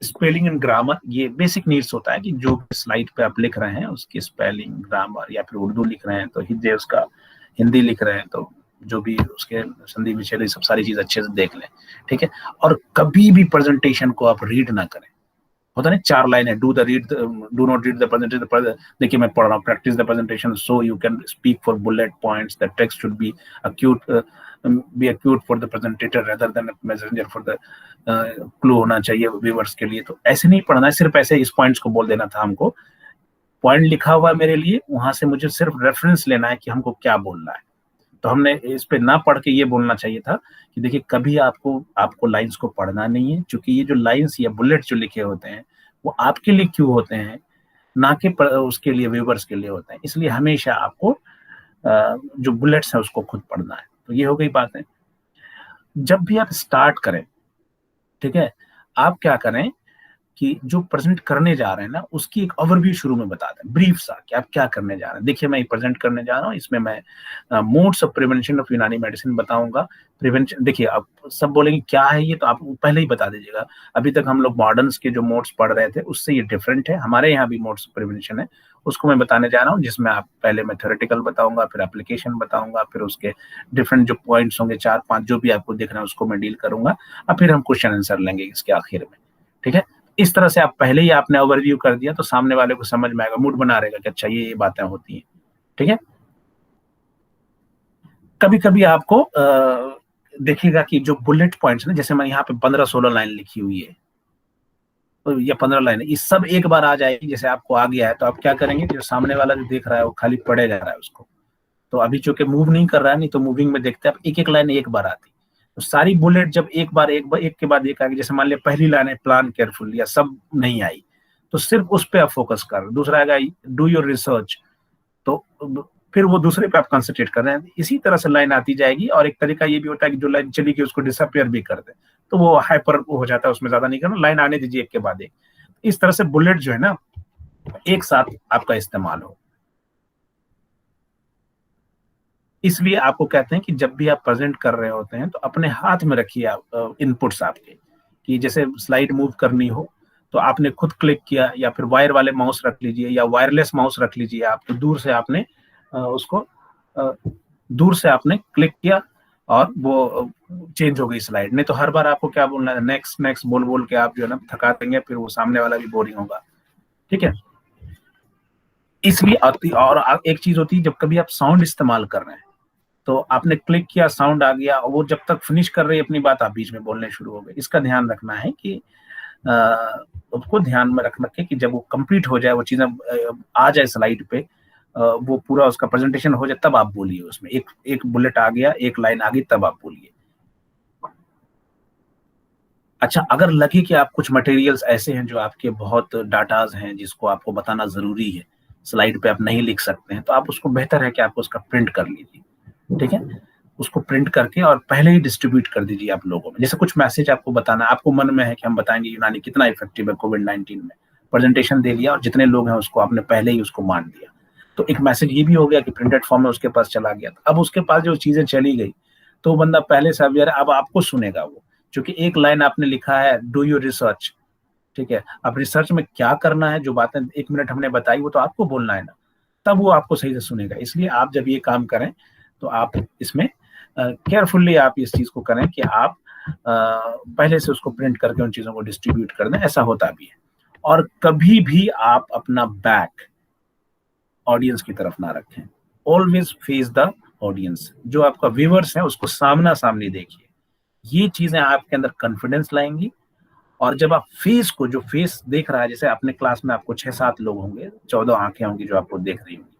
स्पेलिंग एंड ग्रामर ये बेसिक नीड्स होता है कि जो स्लाइड पे आप लिख रहे हैं उसकी स्पेलिंग ग्रामर, या फिर उर्दू लिख रहे हैं तो हिंदी उसका हिंदी लिख रहे हैं तो जो भी उसके संधि विच्छेद सब सारी चीज अच्छे से देख लें। ठीक है, और कभी भी प्रेजेंटेशन को आप रीड ना करें। होता नहीं 4 लाइन है, do not read the presentation, देखिए मैं पढ़ रहा हूँ, practice the presentation so you can speak for bullet points, the text should be acute for the presenter rather than a messenger for the clue होना चाहिए व्यूअर्स के लिए। तो ऐसे नहीं पढ़ना है, सिर्फ ऐसे इस पॉइंट्स को बोल देना था हमको, पॉइंट लिखा हुआ है मेरे लिए, वहां से मुझे सिर्फ रेफरेंस लेना है कि हमको क्या बोलना है। तो हमने इस पे ना पढ़ के ये बोलना चाहिए था कि देखिए कभी आपको लाइंस को पढ़ना नहीं है, क्योंकि ये जो लाइंस या बुलेट जो लिखे होते हैं वो आपके लिए क्यों होते हैं, ना कि उसके लिए व्यूअर्स के लिए होते हैं। इसलिए हमेशा आपको जो बुलेट्स है उसको खुद पढ़ना है। तो ये हो गई बात है। जब भी आप स्टार्ट करें, ठीक है, आप क्या करें कि जो प्रेजेंट करने जा रहे हैं ना उसकी एक ओवरव्यू शुरू में बता दें, ब्रीफ सा कि आप क्या करने जा रहे हैं। देखिए मैं प्रेजेंट करने जा रहा हूँ, इसमें मैं modes of prevention of Unani medicine बताऊंगा। प्रिवेंशन देखिए आप सब बोलेंगे क्या है ये, तो आप पहले ही बता दीजिएगा। अभी तक हम लोग मॉडर्न्स के जो मोड्स पढ़ रहे थे उससे ये डिफरेंट है, हमारे यहाँ भी मोड्स ऑफ प्रिवेंशन है, उसको मैं बताने जा रहा हूँ, जिसमें आप पहले मैं थ्योरेटिकल बताऊंगा, फिर एप्लीकेशन बताऊंगा, फिर उसके डिफरेंट जो पॉइंट्स होंगे 4-5 जो भी आपको दिख रहे हैं उसको मैं डील करूंगा, और फिर हम क्वेश्चन आंसर लेंगे इसके आखिर में। ठीक है, इस तरह से आप पहले ही आपने ओवरव्यू कर दिया तो सामने वाले को समझ में आएगा, मूड बना रहेगा कि अच्छा ये बातें होती हैं। ठीक है, कभी कभी आपको देखिएगा कि जो बुलेट पॉइंट्स ना, जैसे मैं यहाँ पे 15-16 लाइन लिखी हुई है या 15 लाइन, ये सब एक बार आ जाएगी। जैसे आपको आ गया है तो आप क्या करेंगे, जो सामने वाला जो देख रहा है वो खाली पढ़े जा रहा है उसको, तो अभी चूंकि मूव नहीं कर रहा है, नहीं तो मूविंग में देखते हैं आप एक एक लाइन एक बार आती, तो सारी बुलेट जब एक के बाद एक आएगी, जैसे मान लिया पहली लाइन है प्लान केयरफुल या सब नहीं आई, तो सिर्फ उस पर आप फोकस कर। दूसरा आएगा डू योर रिसर्च, तो फिर वो दूसरे पे आप कंसंट्रेट कर रहे हैं। इसी तरह से लाइन आती जाएगी। और एक तरीका ये भी होता है कि जो लाइन चली गई उसको डिसअपियर भी कर दे, तो वो हाइपर हो जाता है, उसमें ज्यादा नहीं करना, लाइन आने दीजिए एक के बाद एक। इस तरह से बुलेट जो है ना एक साथ आपका इस्तेमाल हो। इसलिए आपको कहते हैं कि जब भी आप प्रेजेंट कर रहे होते हैं तो अपने हाथ में रखिए आप इनपुट्स आपके, कि जैसे स्लाइड मूव करनी हो तो आपने खुद क्लिक किया, या फिर वायर वाले माउस रख लीजिए या वायरलेस माउस रख लीजिए आप, तो दूर से आपने उसको दूर से आपने क्लिक किया और वो चेंज हो गई स्लाइड। नहीं तो हर बार आपको क्या बोलना है, नेक्स्ट नेक्स्ट बोल बोल के आप जो है ना थका देंगे, फिर वो सामने वाला भी बोरिंग होगा। ठीक है, इसलिए और एक चीज होती है, जब कभी आप साउंड इस्तेमाल कर रहे हैं तो आपने क्लिक किया, साउंड आ गया, वो जब तक फिनिश कर रही है अपनी बात, आप बीच में बोलने शुरू हो गए। इसका ध्यान रखना है कि उसको ध्यान में रखना कि जब वो कंप्लीट हो जाए, वो चीजें आ जाए स्लाइड पे, वो पूरा उसका प्रेजेंटेशन हो जाए, तब आप बोलिए। उसमें एक बुलेट आ गया, एक लाइन आ गई, तब आप बोलिए। अच्छा, अगर लगे कि आप कुछ मटेरियल्स ऐसे हैं जो आपके बहुत डाटाज हैं जिसको आपको बताना जरूरी है, स्लाइड पे आप नहीं लिख सकते हैं, तो आप उसको बेहतर है कि आप उसका प्रिंट कर लीजिए। ठीक है, उसको प्रिंट करके और पहले ही डिस्ट्रीब्यूट कर दीजिए आप लोगों में। जैसे कुछ मैसेज आपको बताना, आपको मन में है कि हम बताएंगे यूनानी कितना इफेक्टिव है कोविड-19 में, प्रेजेंटेशन दे लिया और जितने लोग हैं उसको आपने पहले ही उसको मान दिया, तो एक मैसेज ये भी हो गया कि प्रिंटेड फॉर्म में उसके पास चला गया। अब उसके पास जो चीजें चली गई तो वो बंदा पहले से अवेयर, अब आपको सुनेगा वो, क्योंकि एक लाइन आपने लिखा है डू योर रिसर्च। ठीक है, अब रिसर्च में क्या करना है, जो बातें 1 मिनट हमने बताई वो तो आपको बोलना है ना, तब वो आपको सही से सुनेगा। इसलिए आप जब ये काम करें तो आप इसमें केयरफुली आप इस चीज को करें कि आप पहले से उसको प्रिंट करके उन चीजों को डिस्ट्रीब्यूट कर दें। ऐसा होता भी है। और कभी भी आप अपना बैक ऑडियंस की तरफ ना रखें, ऑलवेज फेस द ऑडियंस। जो आपका व्यूअर्स है उसको सामना सामनी देखिए। ये चीजें आपके अंदर कॉन्फिडेंस लाएंगी। और जब आप फेस को, जो फेस देख रहा है, जैसे अपने क्लास में आपको 6-7 लोग होंगे, 14 आंखें होंगी जो आपको देख रही होंगी,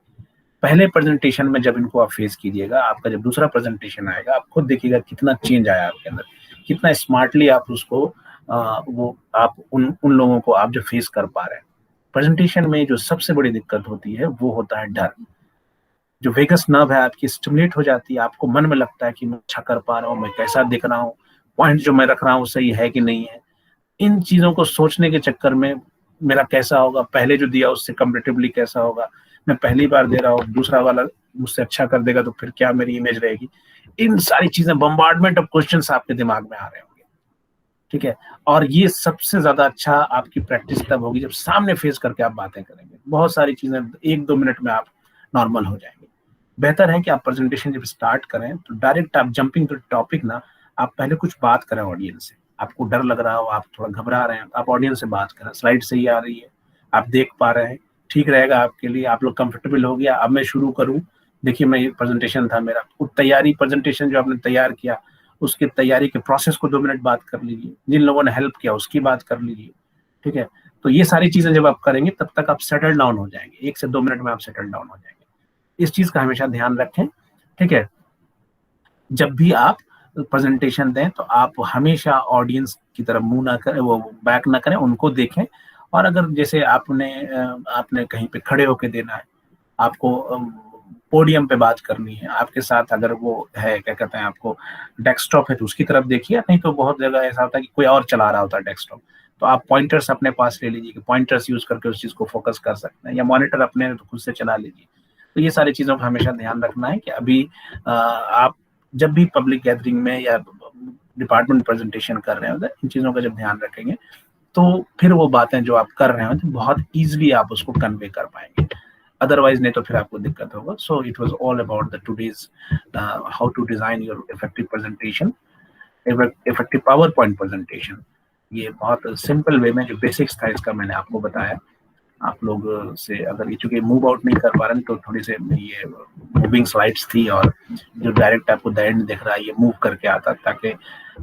पहले प्रेजेंटेशन में जब इनको आप फेस कीजिएगा, आपका जब दूसरा प्रेजेंटेशन आएगा आप खुद देखिएगा कितना चेंज आया आपके अंदर, कितना स्मार्टली आप उसको वो आप उन लोगों को आप जो फेस कर पा रहे हैं। प्रेजेंटेशन में जो सबसे बड़ी दिक्कत होती है वो होता है डर। जो वेगस नर्व है आपकी स्टिमुलेट हो जाती है, आपको मन में लगता है कि मैं अच्छा कर पा रहा हूँ, मैं कैसा दिख रहा हूँ, पॉइंट जो मैं रख रहा हूँ सही है कि नहीं है। इन चीजों को सोचने के चक्कर में मेरा कैसा होगा, पहले जो दिया उससे कंपेरेटिवली कैसा होगा, मैं पहली बार दे रहा हूँ, दूसरा वाला मुझसे अच्छा कर देगा तो फिर क्या मेरी इमेज रहेगी। इन सारी चीजें, बम्बार्डमेंट ऑफ क्वेश्चंस आपके दिमाग में आ रहे होंगे, ठीक है। और ये सबसे ज्यादा अच्छा आपकी प्रैक्टिस तब होगी जब सामने फेस करके आप बातें करेंगे। बहुत सारी चीजें 1-2 मिनट में आप नॉर्मल हो जाएंगे। बेहतर है कि आप प्रेजेंटेशन जब स्टार्ट करें तो डायरेक्ट आप जंपिंग टू टॉपिक ना, आप पहले कुछ बात करें ऑडियंस से। आपको डर लग रहा हो, आप थोड़ा घबरा रहे हैं, आप ऑडियंस से बात करें। स्लाइड सही आ रही है, आप देख पा रहे हैं, ठीक रहेगा आपके लिए, आप लोग कंफर्टेबल हो गया, अब मैं शुरू करूं। देखिए, मैं ये प्रेजेंटेशन था मेरा, वो तैयारी प्रेजेंटेशन जो आपने तैयार किया उसकी तैयारी के प्रोसेस को 2 मिनट बात कर लीजिए, जिन लोगों ने हेल्प किया उसकी बात कर लीजिए, ठीक है। तो ये सारी चीजें जब आप करेंगे तब तक आप सेटल डाउन हो जाएंगे, 1 से 2 मिनट में आप सेटल डाउन हो जाएंगे। इस चीज का हमेशा ध्यान रखें, ठीक है। जब भी आप प्रेजेंटेशन दें तो आप हमेशा ऑडियंस की तरफ मुंह ना करें, वो बैक ना करें, उनको देखें। और अगर जैसे आपने कहीं पे खड़े होके देना है, आपको पोडियम पे बात करनी है, आपके साथ अगर वो है क्या कहते हैं, आपको डेस्कटॉप है तो उसकी तरफ देखिए, नहीं तो बहुत जगह ऐसा होता है कि कोई और चला रहा होता है डेस्कटॉप, तो आप पॉइंटर्स अपने पास ले लीजिए कि पॉइंटर्स यूज करके उस चीज को फोकस कर सकते हैं, या मॉनिटर अपने तो खुद से चला लीजिए। तो ये सारी चीजों का हमेशा ध्यान रखना है कि अभी आप जब भी पब्लिक गैदरिंग में या डिपार्टमेंट प्रेजेंटेशन कर रहे होते हैं, इन चीजों का जब ध्यान रखेंगे तो फिर वो बातें जो आप कर रहे होते हैं बहुत ईजिली आप उसको कन्वे कर पाएंगे। अदरवाइज नहीं तो फिर आपको दिक्कत होगा। So it was all about the today's how to design your effective presentation, effective PowerPoint presentation. ये बहुत सिंपल वे में जो बेसिक्स था इसका मैंने आपको बताया। आप लोग से अगर ये चूंकि मूव आउट नहीं कर पा रहे हैं तो थोड़ी से ये मूविंग स्लाइड्स थी, और जो डायरेक्ट आपको द एंड दिख रहा है ये मूव करके आता, ताकि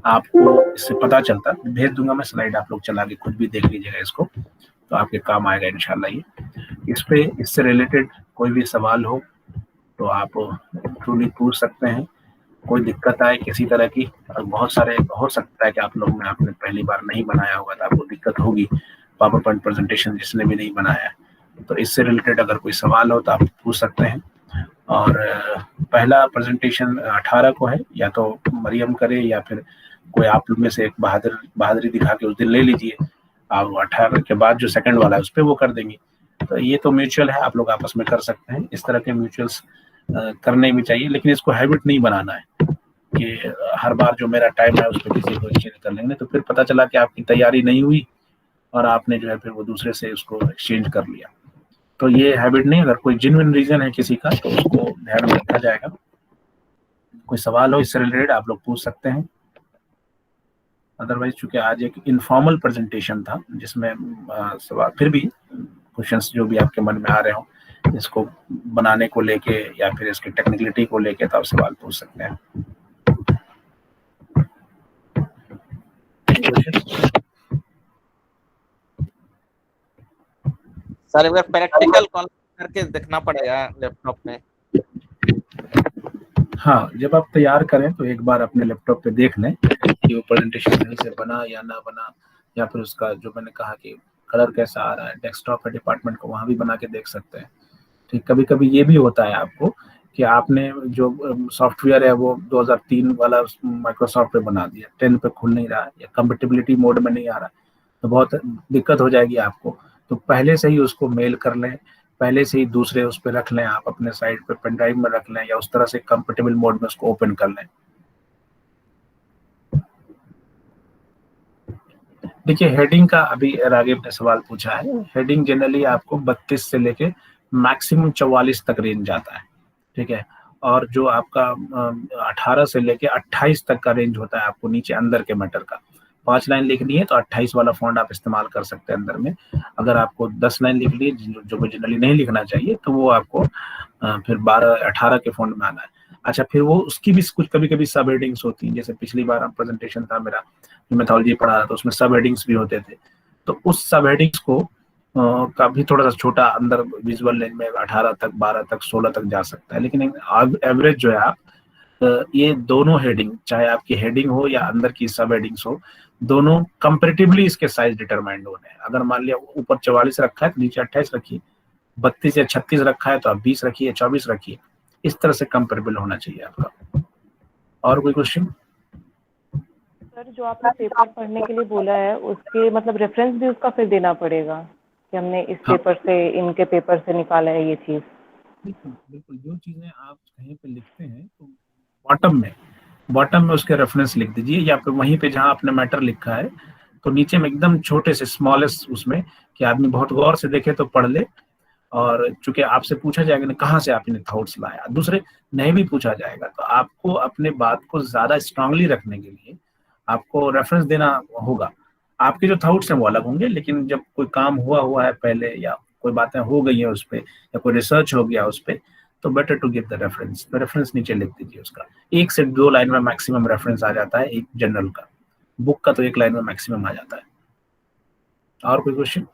आपको इससे पता चलता। भेज दूंगा मैं स्लाइड, आप लोग चला के खुद भी देख लीजिएगा इसको, तो आपके काम आएगा इंशाल्लाह। ये इससे रिलेटेड कोई भी सवाल हो तो आप ट्रूली पूछ सकते हैं। कोई दिक्कत आए किसी तरह की, और बहुत सारे हो सकता है कि आप लोग में आपने पहली बार नहीं बनाया होगा तो आपको दिक्कत होगी, पावर पॉइंट प्रेजेंटेशन जिसने भी नहीं बनाया है। तो इससे रिलेटेड अगर कोई सवाल हो तो आप पूछ सकते हैं। और पहला प्रेजेंटेशन 18 को है, या तो मरियम करे या फिर कोई आप लोग में से एक बहादुरी दिखा के उस दिन ले लीजिए। आप 18 के बाद जो सेकंड वाला है उस पर वो कर देंगे। तो ये तो म्यूचुअल है, आप लोग आपस में कर सकते हैं। इस तरह के म्यूचुअल्स करने भी चाहिए, लेकिन इसको हैबिट नहीं बनाना है कि हर बार जो मेरा टाइम है उस पर किसी को एक्सचेंज कर लेंगे, तो फिर पता चला कि आपकी तैयारी नहीं हुई और आपने जो है फिर वो दूसरे से उसको एक्सचेंज कर लिया। तो ये हैबिट नहीं, अगर कोई जेन्युइन रीजन है किसी का तो उसको ध्यान में रखा जाएगा। कोई सवाल हो इससे रिलेटेड आप लोग पूछ सकते हैं। अदरवाइज चूंकि आज एक इनफॉर्मल प्रेजेंटेशन था जिसमें सवाल, फिर भी क्वेश्चंस जो भी आपके मन में आ रहे हो इसको बनाने को लेके या फिर इसकी टेक्निकलिटी को लेके, तो आप सवाल पूछ सकते हैं। सर एक बार प्रैक्टिकल कॉल करके देखना पड़ेगा लैपटॉप में। हाँ, जब आप तैयार करें तो एक बार अपने लैपटॉप पे देख लें कि वो प्रेजेंटेशन सही से बना या ना बना, या फिर उसका जो मैंने कहा कि कलर कैसा आ रहा है, डेस्कटॉप है डिपार्टमेंट को वहाँ भी बना के देख सकते हैं। ठीक, कभी कभी ये भी होता है आपको कि आपने जो सॉफ्टवेयर है वो 2003 वाला माइक्रोसॉफ्ट पे बना दिया, 10 पे खुल नहीं रहा है या कंपेटिबिलिटी मोड में नहीं आ रहा, तो बहुत दिक्कत हो जाएगी आपको। तो पहले से ही उसको मेल कर लें, पहले से ही दूसरे उस पर रख लें, आप अपने साइड पे पेन ड्राइव में रख लें या उस तरह से कंपेटेबल मोड में उसको ओपन कर लें। देखिए, हेडिंग का अभी रागिब ने सवाल पूछा है। हेडिंग जनरली आपको 32 से लेके मैक्सिमम 44 तक रेंज आता है, ठीक है। और जो आपका 18 से लेके 28 तक का रेंज होता है आपको नीचे अंदर के मैटर का। 5 लाइन लिखनी है तो 28 वाला फॉन्ट आप इस्तेमाल कर सकते हैं अंदर में। अगर आपको 10 लाइन लिखनी है जो जनरली नहीं लिखना चाहिए तो वो आपको फिर 12-18 के फॉन्ट में आना है। अच्छा, फिर वो उसकी भी कुछ कभी कभी सब हेडिंग्स होती हैं। जैसे पिछली बार प्रेजेंटेशन था मेरा, मेथोलॉजी पढ़ा रहा था, उसमें सब हेडिंग्स भी होते थे। तो उस सब हेडिंग्स को का भी थोड़ा सा छोटा अंदर विजुअल रेंज में 18 तक, 12 तक, 16 तक जा सकता है। लेकिन एवरेज जो है आप ये दोनों हेडिंग, चाहे आपकी हेडिंग हो या अंदर की सब हेडिंग्स हो, दोनों कंपेरेटिवली इसके साइज डिटरमाइंड होने हैं। अगर मान लिया ऊपर 44 रखा है तो नीचे 28 रखिए, 32 या 36 रखा है तो आप 20 रखिए, 24 रखिए। इस तरह से कंपेरेबल होना चाहिए आपका। और कोई क्वेश्चन? सर जो आपने पेपर पढ़ने के लिए बोला है उसके मतलब रेफरेंस भी उसका फिर देना पड़ेगा कि हमने इस हाँ। पेपर से इनके पेपर से निकाला है ये चीज? बिल्कुल बिल्कुल, जो चीजें आप कहीं पे लिखते हैं तो बॉटम में उसके रेफरेंस लिख दीजिए, या फिर वहीं पे जहां आपने मैटर लिखा है तो नीचे में एकदम छोटे से स्मॉलेस्ट उसमें, कि आदमी बहुत गौर से देखे तो पढ़ ले। और चूंकि आपसे पूछा जाएगा ना कहाँ से आपने थॉट्स लाया, दूसरे नहीं भी पूछा जाएगा, तो आपको अपने बात को ज्यादा स्ट्रांगली रखने के लिए आपको रेफरेंस देना होगा। आपके जो थॉट्स हैं वो अलग होंगे, लेकिन जब कोई काम हुआ है पहले, या कोई बातें हो गई है उस पर, या कोई रिसर्च हो गया उस पर, तो better to give the reference. तो रेफरेंस नीचे लिख दीजिए उसका। 1 से 2 लाइन में मैक्सिमम रेफरेंस आ जाता है एक जनरल का, बुक का तो 1 लाइन में मैक्सिमम आ जाता है। और कोई क्वेश्चन?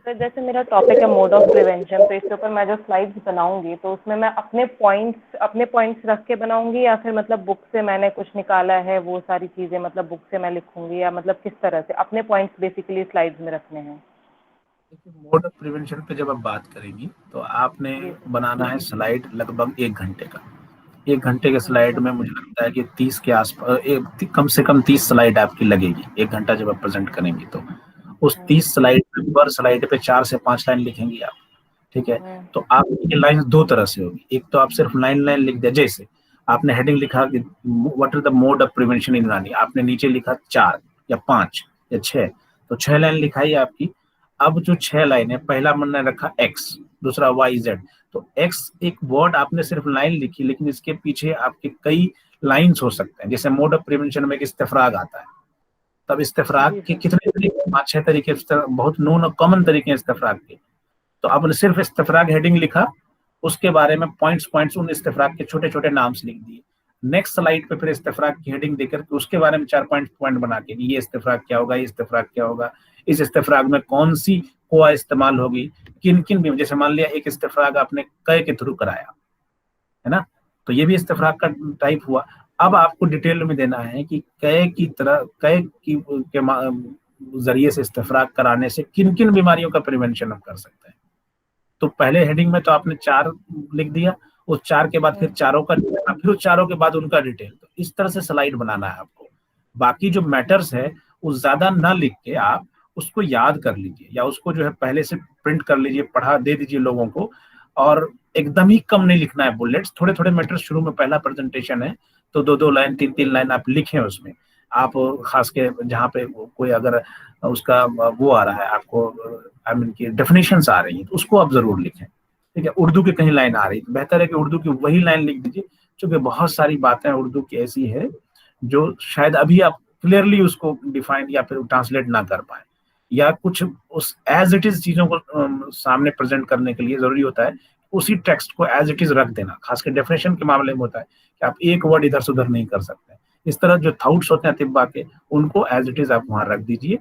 सर जैसे मेरा टॉपिक है मोड ऑफ प्रिवेंशन, तो इसके ऊपर मैं जो स्लाइड्स बनाऊंगी तो उसमें मैं अपने पॉइंट्स रख के बनाऊंगी, या फिर मतलब बुक से मैंने कुछ निकाला है वो सारी चीजें मतलब बुक से मैं लिखूंगी, या मतलब किस तरह से अपने पॉइंट्स बेसिकली स्लाइड्स में रखने हैं? मोड ऑफ प्रिवेंशन पे जब आप बात करेंगी तो आपने जी। बनाना है स्लाइड लगभग 1 घंटे का। 1 घंटे के स्लाइड में मुझे लगता है कि 30 के आसपास, कम से कम 30 स्लाइड आपकी लगेगी 1 घंटा जब आप प्रेजेंट करेंगी। तो उस 30 स्लाइड पर स्लाइड पे 4 से 5 लाइन लिखेंगी आप, ठीक है। तो आपकी लाइन 2 तरह से होगी। एक तो आप सिर्फ लाइन लिख दे, जैसे आपने हेडिंग लिखा कि what is the mode of prevention in रानी, आपने नीचे लिखा 4 या 5 या 6, तो 6 लाइन लिखाई आपकी। अब जो 6 लाइन है, पहला मैंने रखा एक्स, दूसरा वाई जेड। तो एक्स एक वर्ड आपने सिर्फ लाइन लिखी, लेकिन इसके पीछे आपके कई लाइंस हो सकते हैं। जैसे मोड ऑफ प्रिवेंशन में एक इस्तेफराग आता है, तब इस्तेफराग के कितने तरीके, 5-6 तरीके, बहुत नोन और कॉमन तरीके हैं इस्तेफराग के। तो आपने सिर्फ इस्तेफराग हेडिंग लिखा, उसके बारे में पॉइंट्स उन इस्तेफराग के छोटे छोटे नाम से लिख दिए। नेक्स्ट स्लाइड पे फिर इस्तेफराग की हेडिंग देकर के उसके बारे में 4 पॉइंट बना के, ये इस्तेफराग क्या होगा, ये इस्तेफराग क्या होगा, इस इस्तेफराग में कौन सी कोआ इस्तेमाल होगी, किन किन भी, जैसे मान लिया एक इस्तेफराग आपने क के थ्रू कराया है ना, तो ये भी इस्तेफराग का टाइप हुआ। अब आपको डिटेल में देना है कि कै की तरह कै की के जरिए से इस्तेफराग कराने से किन किन बीमारियों का प्रिवेंशन हम कर सकते हैं। तो पहले हेडिंग में तो आपने 4 लिख दिया, उस 4 के बाद फिर चारों का, फिर उस चारों के बाद उनका डिटेल। तो इस तरह से स्लाइड बनाना है आपको। बाकी जो मैटर्स है वो ज्यादा ना लिख के आप उसको याद कर लीजिए, या उसको जो है पहले से प्रिंट कर लीजिए, पढ़ा दे दीजिए लोगों को। और एकदम ही कम नहीं लिखना है बुलेट्स, थोड़े थोड़े मैटर्स शुरू में, पहला प्रेजेंटेशन है तो 2-2 लाइन 3-3 लाइन आप लिखें उसमें। आप खास के जहाँ पे कोई अगर उसका वो आ रहा है आपको, आई मीन की डेफिनेशंस आ रही है, तो उसको आप जरूर लिखें, ठीक है। उर्दू की कहीं लाइन आ रही है तो बेहतर है कि उर्दू की वही लाइन लिख दीजिए, क्योंकि बहुत सारी बातें उर्दू की ऐसी है जो शायद अभी आप क्लियरली उसको डिफाइन या फिर ट्रांसलेट ना कर पाए, या कुछ उस एज इट इज चीजों को सामने प्रेजेंट करने के लिए जरूरी होता है उसी टेक्स्ट को एज इट इज रख देना। खासकर डेफिनेशन के मामले में होता है कि आप एक वर्ड इधर से उधर नहीं कर सकते। इस तरह जो थॉट्स होते हैं तिब्बा के, उनको एज इट इज आप वहां रख दीजिए।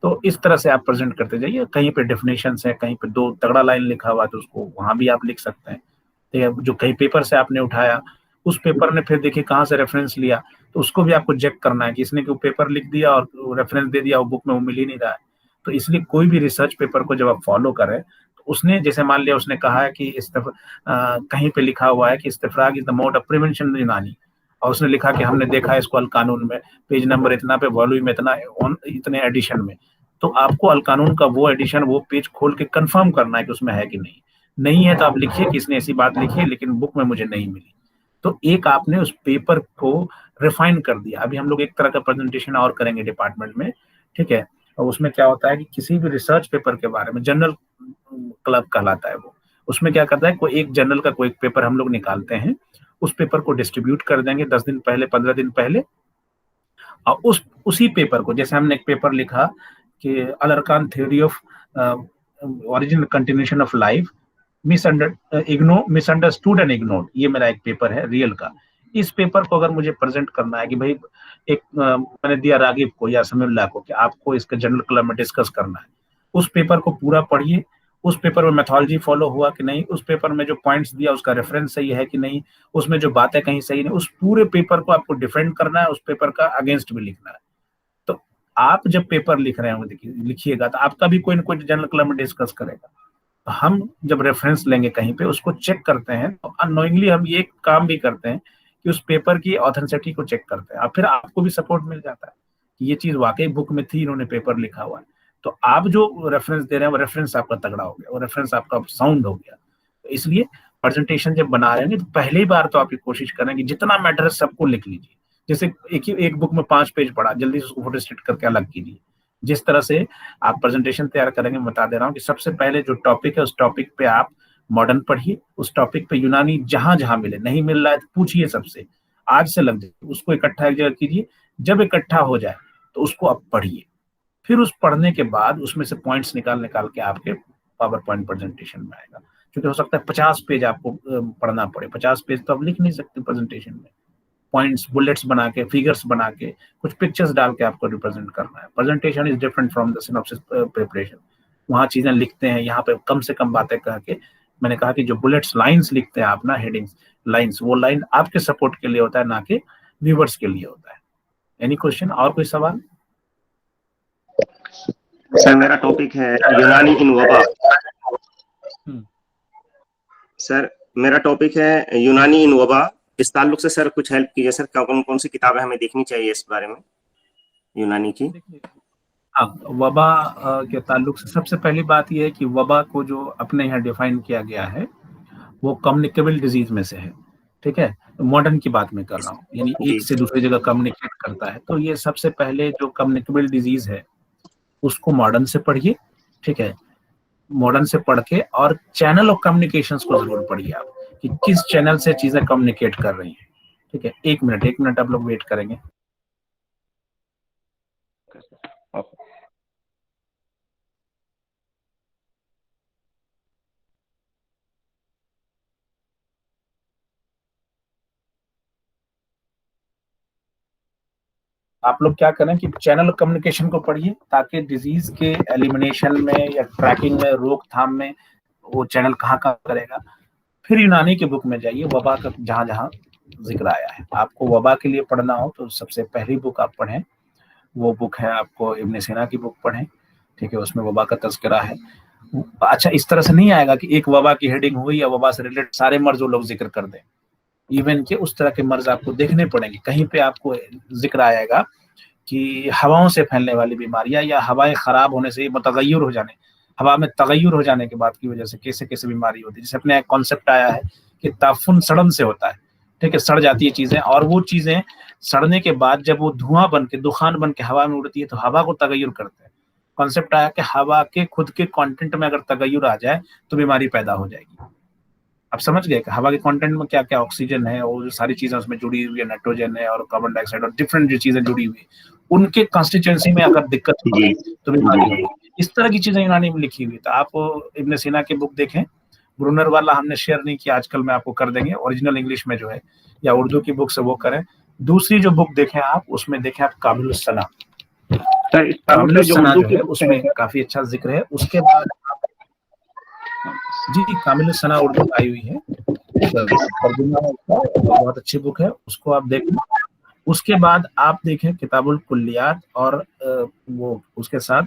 तो इस तरह से आप प्रेजेंट करते जाइए। कहीं पे डेफिनेशन है, कहीं पे 2 तगड़ा लाइन लिखा हुआ तो उसको वहां भी आप लिख सकते हैं, ठीक है। जो कहीं पेपर से आपने उठाया, उस पेपर ने फिर देखिए कहाँ से रेफरेंस लिया, तो उसको भी आपको चेक करना है कि इसने कोई पेपर लिख दिया और रेफरेंस दे दिया, वो बुक में वो मिल ही नहीं रहा है। तो इसलिए कोई भी रिसर्च पेपर को जब आप फॉलो करें, तो उसने जैसे मान लिया उसने कहा है कि कहीं पे लिखा हुआ है कि इस्तेफराग is the mode of prevention Unani, और उसने लिखा कि हमने देखा है इसको अल कानून में, पेज नंबर इतना पे, वॉल्यूम इतना, इतने एडिशन में। तो आपको अल कानून का वो एडिशन, वो पेज खोल के कंफर्म करना है कि उसमें है कि नहीं। नहीं है तो आप लिखिए कि इसने ऐसी बात लिखी है लेकिन बुक में मुझे नहीं मिली। तो एक आपने उस पेपर को रिफाइन कर दिया। अभी हम लोग एक तरह का प्रेजेंटेशन और करेंगे डिपार्टमेंट में, ठीक है। और उसमें क्या होता है कि किसी भी रिसर्च पेपर के बारे में, जर्नल क्लब कहलाता है वो, उसमें क्या करता है, कोई एक जर्नल का कोई पेपर हम लोग निकालते हैं, उस पेपर को डिस्ट्रीब्यूट कर देंगे 10 दिन पहले, 15 दिन पहले। और उसी पेपर को, जैसे हमने एक पेपर लिखा कि अलरकान theory of origin continuation of life, misunderstood and ignored, ये मेरा एक पेपर है रियल का। इस पेपर को अगर मुझे प्रेजेंट करना है कि भाई एक मैंने दिया रागिब को या समीउल्लाह को कि आपको इसका जनरल क्लब में डिस्कस करना है, उस पेपर को पूरा पढ़िए, उस पेपर में मेथोलॉजी फॉलो हुआ कि नहीं, उस पेपर में जो पॉइंट्स दिया उसका रेफरेंस सही है कि नहीं, उसमें जो बातें कहीं सही नहीं, उस पूरे पेपर को आपको डिफेंड करना है, उस पेपर का अगेंस्ट भी लिखना है। आप जब पेपर लिख रहे होंगे, देखिए लिखिएगा तो आपका भी कोई ना कोई जनरल क्लब में डिस्कस करेगा, तो हम जब रेफरेंस लेंगे कहीं पे उसको चेक करते हैं, तो अननोइंगली हम ये काम भी करते हैं कि उस पेपर की ऑथेंटिसिटी को चेक करते हैं, और फिर आपको भी सपोर्ट मिल जाता है कि ये चीज वाकई बुक में थी, इन्होंने पेपर लिखा हुआ है। तो आप जो रेफरेंस दे रहे हैं वो रेफरेंस आपका तगड़ा हो गया, वो रेफरेंस आपका साउंड हो गया। तो इसलिए प्रेजेंटेशन जब बना रहे हैं तो पहली बार तो आप ये कोशिश करें कि जितना मैटर है सबको लिख लीजिए। जैसे एक बुक में 5 पेज पढ़ा, जल्दी से उसको फोटो स्टेट करके अलग कीजिए। जिस तरह से आप प्रेजेंटेशन तैयार करेंगे, मैं बता दे रहा हूँ कि सबसे पहले जो टॉपिक है उस टॉपिक पे आप मॉडर्न पढ़िए, उस टॉपिक पे यूनानी जहां जहां मिले, नहीं मिल रहा है तो पूछिए सबसे, आज से लग जाए उसको इकट्ठा एक जगह कीजिए। जब इकट्ठा हो जाए तो उसको आप पढ़िए, फिर उस पढ़ने के बाद उसमें से पॉइंट्स निकाल निकाल के आपके पावर पॉइंट प्रेजेंटेशन में आएगा। क्योंकि हो सकता है 50 पेज आपको पढ़ना पड़े, 50 पेज तो आप लिख नहीं सकते प्रेजेंटेशन में। पॉइंट्स, बुलेट्स बना के, फिगर्स बना के, कुछ पिक्चर्स डाल के आपको रिप्रेजेंट करना है। Presentation is different from the synopsis preparation. वहाँ चीजें लिखते हैं, यहाँ पे कम से कम बातें कह के, मैंने कहा कि जो बुलेट्स लाइंस लिखते हैं आप ना, हेडिंग्स लाइंस, वो लाइन आपके सपोर्ट के लिए होता है, ना कि व्यूवर्स के लिए होता है। एनी क्वेश्चन, और कोई सवाल? सर मेरा टॉपिक है यूनानी इन वबा। सर मेरा टॉपिक है यूनानी इन वबा, इस ताल्लुक से सर कुछ हेल्प कीजिए सर, कौन कौन सी किताबें हमें देखनी चाहिए इस बारे में यूनानी की? हाँ, वबा के ताल्लुक से सबसे पहली बात यह है कि वबा को जो अपने यहाँ डिफाइन किया गया है वो कम्युनिकेबल डिजीज में से है। ठीक है, मॉडर्न की बात मैं कर रहा हूँ, यानी एक से दूसरी जगह कम्युनिकेट करता है। तो ये सबसे पहले जो कम्युनिकेबल डिजीज है उसको मॉडर्न से पढ़िए। ठीक है, मॉडर्न से पढ़ के और चैनल ऑफ कम्युनिकेशंस को जरूर पढ़िए आप, कि किस चैनल से चीजें कम्युनिकेट कर रही हैं। ठीक है, एक मिनट आप लोग वेट करेंगे। आप लोग क्या करें कि चैनल कम्युनिकेशन को पढ़िए, ताकि डिजीज के एलिमिनेशन में या ट्रैकिंग में, रोकथाम में वो चैनल कहाँ कहाँ करेगा। फिर यूनानी की बुक में जाइए, वबा का जहां जहां जिक्र आया है, आपको वबा के लिए पढ़ना हो तो सबसे पहली बुक आप पढ़ें, वो बुक है आपको इब्न सीना की बुक पढ़ें। ठीक है, उसमें वबा का तज़किरा है। अच्छा, इस तरह से नहीं आएगा कि एक वबा की हेडिंग हुई या वबा से रिलेटेड सारे मर्ज वो लोग जिक्र कर दें। इवन के उस तरह के मर्ज आपको देखने पड़ेंगे। कहीं पे आपको जिक्र आएगा कि हवाओं से फैलने वाली बीमारियां या हवाएं खराब होने से मुतगय्यर हो जाने, हवा में तगय्युर हो जाने के बाद की वजह से कैसे कैसे बीमारी होती है। जैसे अपने एक कॉन्सेप्ट आया है कि ताफुन सड़न से होता है। ठीक है, सड़ जाती है चीजें, और वो चीजें सड़ने के बाद जब वो धुआं बन के, दुखान बन के हवा में उड़ती है तो हवा को तगय्युर करते हैं। कॉन्सेप्ट आया कि हवा के खुद के कंटेंट में अगर तगय्युर आ जाए तो बीमारी पैदा हो जाएगी। आप समझ गए कि हवा के कंटेंट में क्या क्या ऑक्सीजन है और जो सारी चीजें उसमें जुड़ी हुई है, नाइट्रोजन है और कार्बन डाइऑक्साइड और डिफरेंट जो चीजें जुड़ी हुई है, उनके कॉन्स्टिट्यूएंसी में अगर दिक्कत होगी तो बीमारी होगी। इस तरह की चीजें यूनानी में लिखी हुई। तो आप इब्न सीना की बुक देखें, ब्रूनर वाला हमने शेयर नहीं किया, आजकल मैं आपको कर देंगे, ओरिजिनल इंग्लिश में जो है, या उर्दू की बुक से वो करें। दूसरी जो बुक देखें आप, उसमें देखें आप कामिलुस सना। कामिलुस सना जो है उसमें काफी अच्छा जिक्र है। उसके बाद जी, कामिलुस सना उर्दू आई हुई है, बहुत अच्छी बुक है, उसको आप देखें। उसके बाद आप देखें किताबुल कुल्लियात, और वो उसके साथ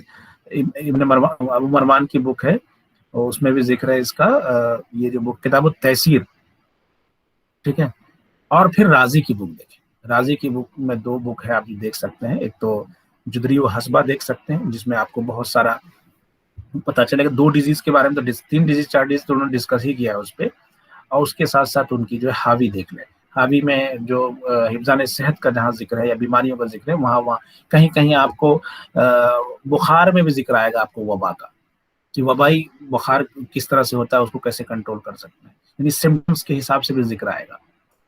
इब्न अबू मरवान की बुक है, और उसमें भी जिक्र है इसका, ये जो बुक किताबुल तहसीर। ठीक है, और फिर राजी की बुक देखें। राजी की बुक में 2 बुक है, आप देख सकते हैं। एक तो जुदरी व हसबा देख सकते हैं, जिसमें आपको बहुत सारा पता चलेगा। 2 डिजीज के बारे में तो 3 डिजीज 4 डिजीज तो उन्होंने डिस्कस ही किया है उस पर, और उसके साथ साथ उनकी जो है हावी देख लें। हावी में जो हिफ्ज़ान सेहत का जहाँ जिक्र है या बीमारियों का जिक्र है, वहाँ कहीं कहीं आपको बुखार में भी जिक्र आएगा, आपको वबा का, कि वबाई बुखार किस तरह से होता है, उसको कैसे कंट्रोल कर सकते हैं, यानी सिम्टम्स के हिसाब से भी जिक्र आएगा।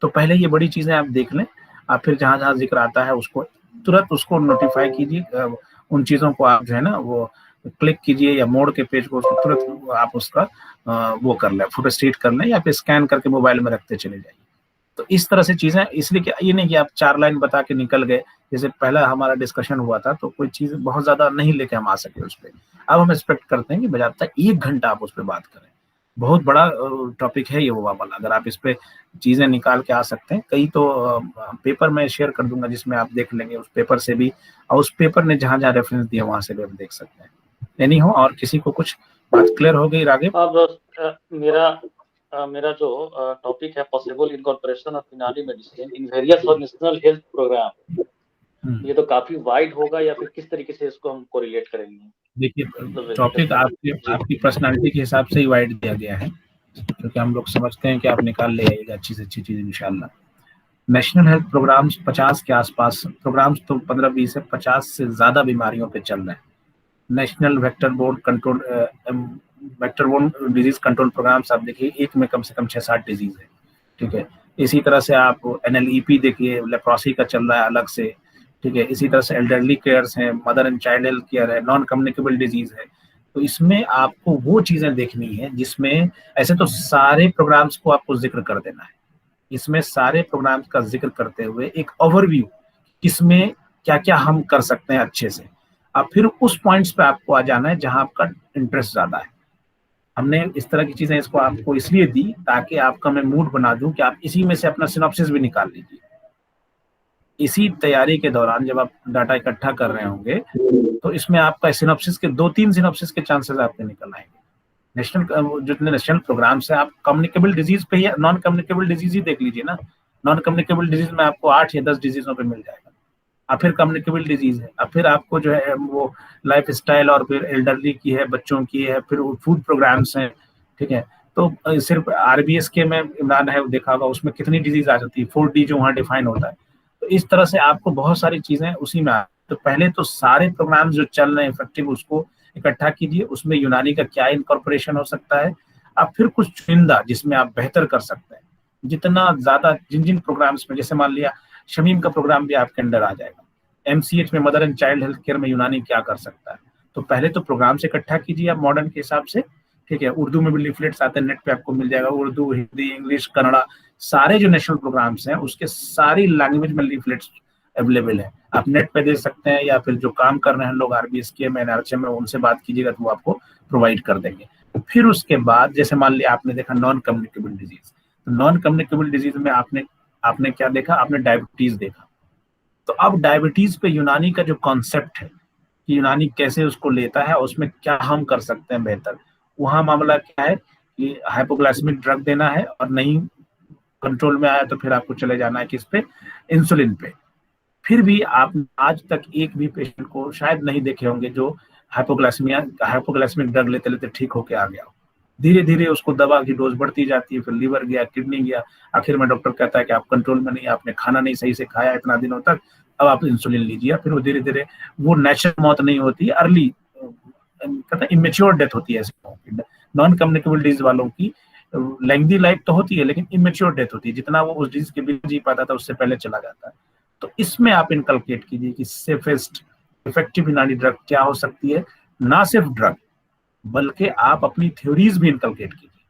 तो पहले ये बड़ी चीजें आप देख लें, आप फिर जहाँ जहाँ जिक्र आता है उसको तुरंत उसको नोटिफाई कीजिए, उन चीजों को आप जो है ना वो क्लिक कीजिए या मोड़ के पेज को, उसको तुरंत आप उसका वो कर लें, फोटो स्टेट कर लें, या फिर स्कैन करके मोबाइल में रखते चले जाइए। तो इस तरह से चीजें, इसलिए कि ये नहीं कि आप 4 लाइन बता के निकल गए, जैसे पहला हमारा डिस्कशन हुआ था, तो कोई चीज बहुत ज्यादा नहीं लेके हम आ सके उस पर। अब हम एक्सपेक्ट करते हैं कि बजाय 1 घंटा आप उस पर बात करें, बहुत बड़ा टॉपिक है ये वो वाला। अगर आप इस पे चीजें निकाल के आ सकते हैं, कई तो पेपर में शेयर कर दूंगा जिसमें आप देख लेंगे उस पेपर से भी, और उस पेपर ने जहां जहां रेफरेंस दिया वहां से भी आप देख सकते हैं। एनी हो, और किसी को कुछ बात क्लियर हो गई रागिब? अब मेरा जो टॉपिक है possible incorporation of Unani medicine in various national health program, ये तो काफी वाइड होगा, या फिर किस तरीके से इसको हम कोरिलेट करेंगे? देखिए, टॉपिक आपकी पर्सनालिटी के हिसाब से ही वाइड दिया गया है, क्योंकि हम लोग समझते हैं कि आप निकाल ले आइएगा अच्छी से अच्छी चीज इंशाल्लाह। नेशनल हेल्थ प्रोग्राम्स 50 के आसपास प्रोग्राम्स, तो 15-20 से 50 से ज्यादा बीमारियों पे चल रहे हैं। National vector borne disease control programs आप देखिए, एक में कम से कम 6-7 डिजीज है, ठीक है। इसी तरह से आप NLEP देखिए, लेप्रोसी का चल रहा है अलग से, ठीक है। इसी तरह से एल्डरली केयर्स है, mother and child health care है, नॉन कम्युनिकेबल डिजीज है। तो इसमें आपको वो चीजें देखनी है जिसमें, ऐसे तो सारे प्रोग्राम्स को आपको जिक्र कर देना है, इसमें सारे प्रोग्राम्स का जिक्र करते हुए एक ओवरव्यू, किसमें क्या क्या हम कर सकते हैं अच्छे से। अब फिर उस पॉइंट्स पे आपको आ जाना है जहां आपका इंटरेस्ट ज्यादा है। हमने इस तरह की चीजें इसको आपको इसलिए दी ताकि आपका मैं मूड बना दूं कि आप इसी में से अपना सिनॉप्सिस भी निकाल लीजिए। इसी तैयारी के दौरान जब आप डाटा इकट्ठा कर रहे होंगे तो इसमें आपका सिनॉप्सिस के 2-3 सिनॉप्सिस के चांसेस आपके निकल आएंगे। जितने नेशनल प्रोग्राम्स हैं, आप कम्युनिकेबल डिजीज पे या नॉन कम्युनिकेबल डिजीज ही देख लीजिए ना। नॉन कम्युनिकेबल डिजीज में आपको 8 या 10 डिजीजों पे मिल जाएगा। अब फिर कम्युनिकेबल डिजीज है, अब फिर आपको जो है वो लाइफ स्टाइल, और फिर एल्डरली की है, बच्चों की है, फिर फूड प्रोग्राम्स हैं, ठीक है। तो सिर्फ RBS के में इमरान है देखा होगा, उसमें कितनी डिजीज आ जाती है, 4D जो वहाँ डिफाइन होता है। तो इस तरह से आपको बहुत सारी चीजें उसी में तो पहले तो सारे प्रोग्राम जो चल रहे हैं इफेक्टिव उसको इकट्ठा कीजिए, उसमें यूनानी का क्या इनकॉर्पोरेशन हो सकता है। अब फिर कुछ चुनिंदा जिसमें आप बेहतर कर सकते हैं, जितना ज्यादा जिन जिन प्रोग्राम्स में, जैसे मान लिया शमीम का प्रोग्राम भी आपके अंडर आ जाएगा। MCH में mother and child health care में यूनानी क्या कर सकता है, तो पहले तो प्रोग्राम से इकट्ठा कीजिए आप मॉडर्न के हिसाब से, ठीक है। उर्दू में भी लिफलेट्स आते हैं, नेट पे आपको मिल जाएगा, उर्दू, हिंदी, इंग्लिश, कन्नड़ा, सारे जो नेशनल प्रोग्राम्स हैं उसके सारी लैंग्वेज में लिफलेट्स अवेलेबल है। आप नेट पे दे सकते हैं, या फिर जो काम कर रहे हैं लोग RBS के में, NRHM में, उनसे बात कीजिएगा तो वो आपको प्रोवाइड कर देंगे। फिर उसके बाद जैसे मान लिया आपने देखा नॉन कम्युनिकेबल डिजीज, तो नॉन कम्युनिकेबल डिजीज में आपने क्या देखा, आपने डायबिटीज देखा। तो अब डायबिटीज पे यूनानी का जो कॉन्सेप्ट है कि यूनानी कैसे उसको लेता है, उसमें क्या हम कर सकते हैं बेहतर, वहां मामला क्या है कि हाइपोग्लाइसेमिक ड्रग देना है, और नहीं कंट्रोल में आया तो फिर आपको चले जाना है किस पे, इंसुलिन पे। फिर भी आप आज तक एक भी पेशेंट को शायद नहीं देखे होंगे जो हाइपोग्लाइसेमिक ड्रग लेते लेते ठीक होके आ गया हो। धीरे धीरे उसको दवा की डोज बढ़ती जाती है, फिर लीवर गया, किडनी गया, आखिर में डॉक्टर कहता है कि आप कंट्रोल में नहीं, आपने खाना नहीं सही से खाया इतना दिनों तक, अब आप इंसुलिन लीजिए। फिर वो धीरे धीरे वो नेचुरल मौत नहीं होती, अर्ली कहते हैं इमेच्योर डेथ होती है ऐसे। नॉन कम्युनिकेबल डिजीज वालों की लेंथी लाइफ तो होती है, लेकिन इमेच्योर डेथ होती है, जितना वो उस डिजीज के बिना जी पाता था उससे पहले चला जाता है। तो इसमें आप इनकलकेट कीजिए कि सेफेस्ट इफेक्टिव यूनानी ड्रग क्या हो सकती है। ना सिर्फ ड्रग, बल्कि आप अपनी थ्योरीज भी इनकलकेट कीजिए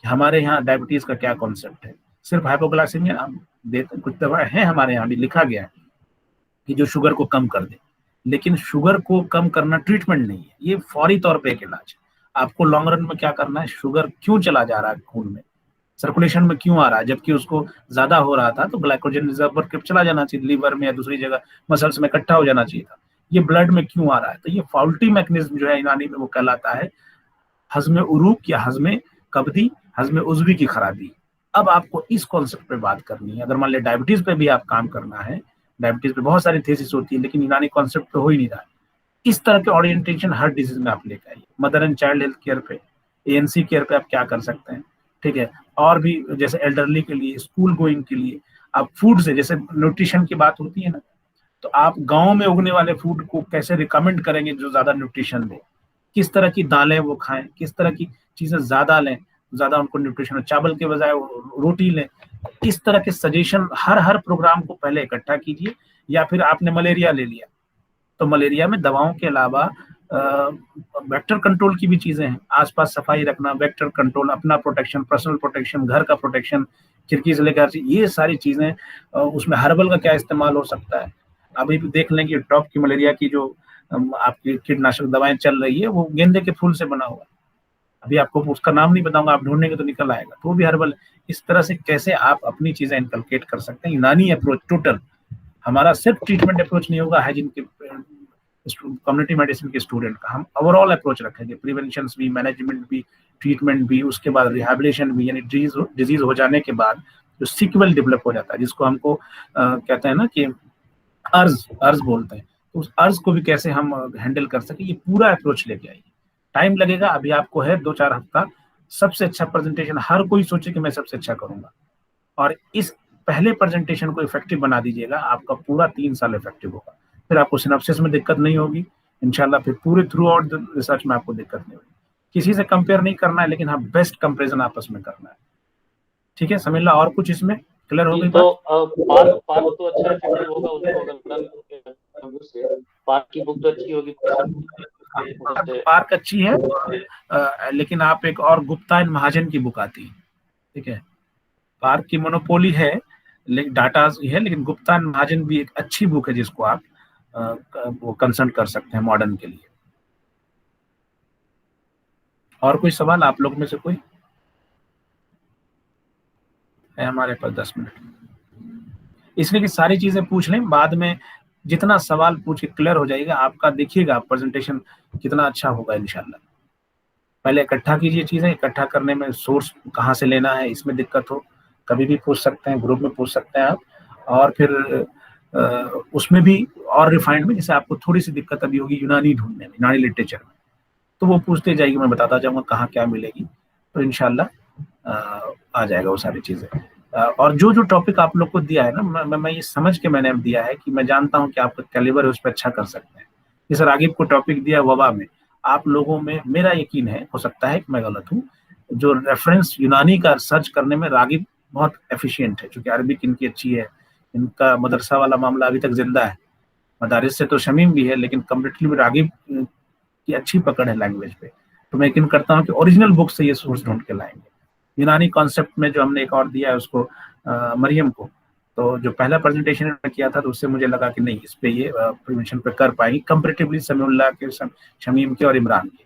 कि हमारे यहाँ डायबिटीज का क्या कॉन्सेप्ट है। सिर्फ हाइपोग्लाइसेमिया हम देते, कुछ दवाएं हैं हमारे यहाँ भी लिखा गया है कि जो शुगर को कम कर दे, लेकिन शुगर को कम करना ट्रीटमेंट नहीं है, ये फौरी तौर पे एक इलाज है। आपको लॉन्ग रन में क्या करना है, शुगर क्यों चला जा रहा है खून में, सर्कुलेशन में क्यों आ रहा है, जबकि उसको ज्यादा हो रहा था तो ग्लाइकोजन रिजर्व पर चला जाना चाहिए, लीवर में या दूसरी जगह मसल्स में इकट्ठा हो जाना चाहिए था, ये ब्लड में क्यों आ रहा है। तो ये फॉल्टी मैकेनिज्म जो है यूनानी में वो कहलाता है हजमे उरूक या हजमे कब्दी, हजमे उज़वी की खराबी। अब आपको इस कॉन्सेप्ट पे बात करनी है। अगर मान लिया डायबिटीज पे भी आप काम करना है, डायबिटीज पे बहुत सारी थेसिस होती है, लेकिन यूनानी कॉन्सेप्ट पे हो ही नहीं रहा है। इस तरह के ओरिएंटेशन हर डिजीज में आप लेकर आइए। Mother and child health care पे, ANC केयर पे आप क्या कर सकते हैं, ठीक है। और भी जैसे एल्डरली के लिए, स्कूल गोइंग के लिए, आप फूड से, जैसे न्यूट्रिशन की बात होती है ना, तो आप गांव में उगने वाले फूड को कैसे रिकमेंड करेंगे जो ज्यादा न्यूट्रिशन दे, किस तरह की दालें वो खाएं, किस तरह की चीजें ज्यादा लें, ज्यादा उनको न्यूट्रिशन, चावल के बजाय रोटी लें। इस तरह के सजेशन हर प्रोग्राम को पहले इकट्ठा कीजिए। या फिर आपने मलेरिया ले लिया, तो मलेरिया में दवाओं के अलावा वेक्टर कंट्रोल की भी चीजें हैं, आसपास सफाई रखना, वेक्टर कंट्रोल, अपना प्रोटेक्शन, पर्सनल प्रोटेक्शन, घर का प्रोटेक्शन, खिड़की से लेकर, ये सारी चीजें। उसमें हर्बल का क्या इस्तेमाल हो सकता है। अभी भी देख लें कि टॉप की मलेरिया की जो आपकी कीटनाशक दवाएं चल रही है वो गेंदे के फूल से बना हुआ है। अभी आपको उसका नाम नहीं बताऊंगा, आप ढूंढेंगे तो निकल आएगा, तो वो भी हर्बल। इस तरह से कैसे आप अपनी चीजें इनकलकेट कर सकते हैं। यूनानी अप्रोच टोटल, हमारा सिर्फ ट्रीटमेंट अप्रोच नहीं होगा हाइजीन के कम्युनिटी मेडिसिन के स्टूडेंट का, हम ओवरऑल अप्रोच रखेंगे, प्रिवेंशन भी, मैनेजमेंट भी, ट्रीटमेंट भी, उसके बाद रिहैबिलिटेशन भी, यानी डिजीज हो जाने के बाद जो सीक्वल डेवलप हो जाता है, जिसको हमको कहते हैं ना कि अर्ज बोलते हैं, तो उस अर्ज को भी कैसे हम हैंडल कर सके, ये पूरा अप्रोच लेके आइए। टाइम लगेगा, अभी आपको है 2-4 हफ्ता। सबसे अच्छा प्रेजेंटेशन हर कोई सोचे कि मैं सबसे अच्छा करूंगा, और इस पहले प्रेजेंटेशन को इफेक्टिव बना दीजिएगा, आपका पूरा 3 साल इफेक्टिव होगा। फिर आपको सिनॉप्सिस में दिक्कत नहीं होगी इंशाल्लाह, फिर पूरे थ्रू आउट रिसर्च में आपको दिक्कत नहीं होगी। किसी से कंपेयर नहीं करना है, लेकिन हाँ बेस्ट कंपेरिजन आपस में करना है। ठीक है समीला, और कुछ इसमें क्लियर हो गई तो पार्क तो अच्छा इफेक्टिव होगा उसको अगर से पार्क की बुक तो अच्छी होगी, पार्क अच्छी है, लेकिन आप एक और गुप्ता एंड महाजन की बुक आती है, ठीक है। पार्क की मोनोपोली है, लेकिन डाटा है, लेकिन गुप्ता एंड महाजन भी एक अच्छी बुक है जिसको आप वो कंसल्ट कर सकते हैं मॉडर्न के लिए। और कोई सवाल आप लोग में से कोई है? हमारे पास 10 मिनट, इसलिए कि सारी चीजें पूछ लें, बाद में जितना सवाल पूछ के क्लियर हो जाएगा आपका, देखिएगा प्रेजेंटेशन कितना अच्छा होगा इंशाल्लाह। पहले इकट्ठा कीजिए चीजें, इकट्ठा करने में सोर्स कहाँ से लेना है, इसमें दिक्कत हो कभी भी पूछ सकते हैं, ग्रुप में पूछ सकते हैं आप। और फिर उसमें भी और रिफाइंड में, जैसे आपको थोड़ी सी दिक्कत अभी होगी यूनानी ढूंढने में, यूनानी लिटरेचर में, तो वो पूछते जाएगी, मैं बताता जाऊंगा कहाँ क्या मिलेगी, तो इंशाल्लाह आ जाएगा वो सारी चीजें। और जो जो टॉपिक आप लोग को दिया है ना, मैं ये समझ के मैंने दिया है कि मैं जानता हूँ कि आपका कैलिबर है, उस पर अच्छा कर सकते हैं। जैसे रागिब को टॉपिक दिया वबा में, आप लोगों में मेरा यकीन है, हो सकता है कि मैं गलत हूँ, जो रेफरेंस यूनानी का सर्च करने में रागिब बहुत एफिशिएंट है, क्योंकि अरबिक इनकी अच्छी है, इनका मदरसा वाला मामला अभी तक जिंदा है। मदारिस से तो शमीम भी है, लेकिन कम्प्लीटली रागिब की अच्छी पकड़ है लैंग्वेज पे, तो मैं यकीन करता हूँ कि ओरिजिनल बुक से ये सोर्स ढूंढ के लाएंगे। यूनानी कॉन्सेप्ट में जो हमने एक और दिया है उसको मरियम को, तो जो पहला प्रेजेंटेशन किया था तो उससे मुझे लगा कि नहीं, इस पे ये प्रिवेंशन पे कर पाएंगे कंपैरेटिवली समीउल्लाह के, शमीम के और इमरान के,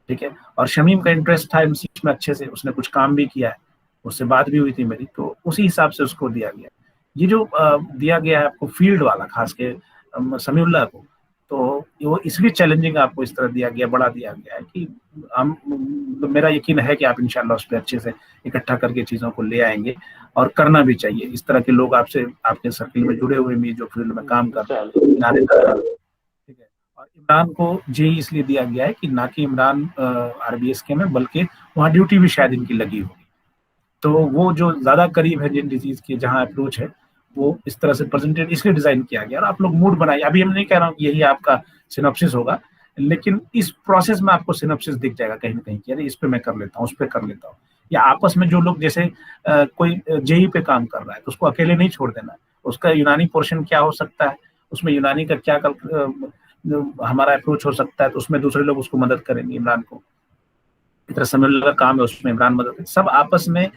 ठीक है। और शमीम का इंटरेस्ट था एमसी में अच्छे से, उसने कुछ काम भी किया है, उससे बात भी हुई थी मेरी, तो उसी हिसाब से उसको दिया गया। ये जो दिया गया है आपको फील्ड वाला, खास के समीउल्लाह को, तो वो इसलिए चैलेंजिंग आपको इस तरह दिया गया, बड़ा दिया गया है कि हम, तो मेरा यकीन है कि आप इंशाल्लाह उस पर अच्छे से इकट्ठा करके चीज़ों को ले आएंगे, और करना भी चाहिए। इस तरह के लोग आपसे, आपके सर्किल में जुड़े हुए भी, जो फील्ड में काम कर रहे हैं, ठीक है। और इमरान को जी इसलिए दिया गया है कि ना कि इमरान RBSK में, बल्कि वहाँ ड्यूटी भी शायद इनकी लगी होगी, तो वो जो ज्यादा करीब है जिन डिजीज के, जहाँ अप्रोच है, वो इस तरह से प्रेजेंटेड इसलिए डिजाइन किया गया। और आप लोग मूड बनाइए, अभी हम नहीं कह रहा हूँ कि यही आपका सिनॉप्सिस होगा, लेकिन इस प्रोसेस में आपको सिनॉप्सिस दिख जाएगा कहीं ना कहीं कि अरे इस पे मैं कर लेता हूँ, उस पे कर लेता हूँ। या आपस में जो लोग, जैसे कोई जेई पे काम कर रहा है, तो उसको अकेले नहीं छोड़ देना, उसका यूनानी पोर्शन क्या हो सकता है, उसमें यूनानी का क्या हमारा अप्रोच हो सकता है, तो उसमें दूसरे लोग उसको मदद करेंगे। इमरान को इतना समय का काम है, उसमें इमरान मदद करें, सब आपस में।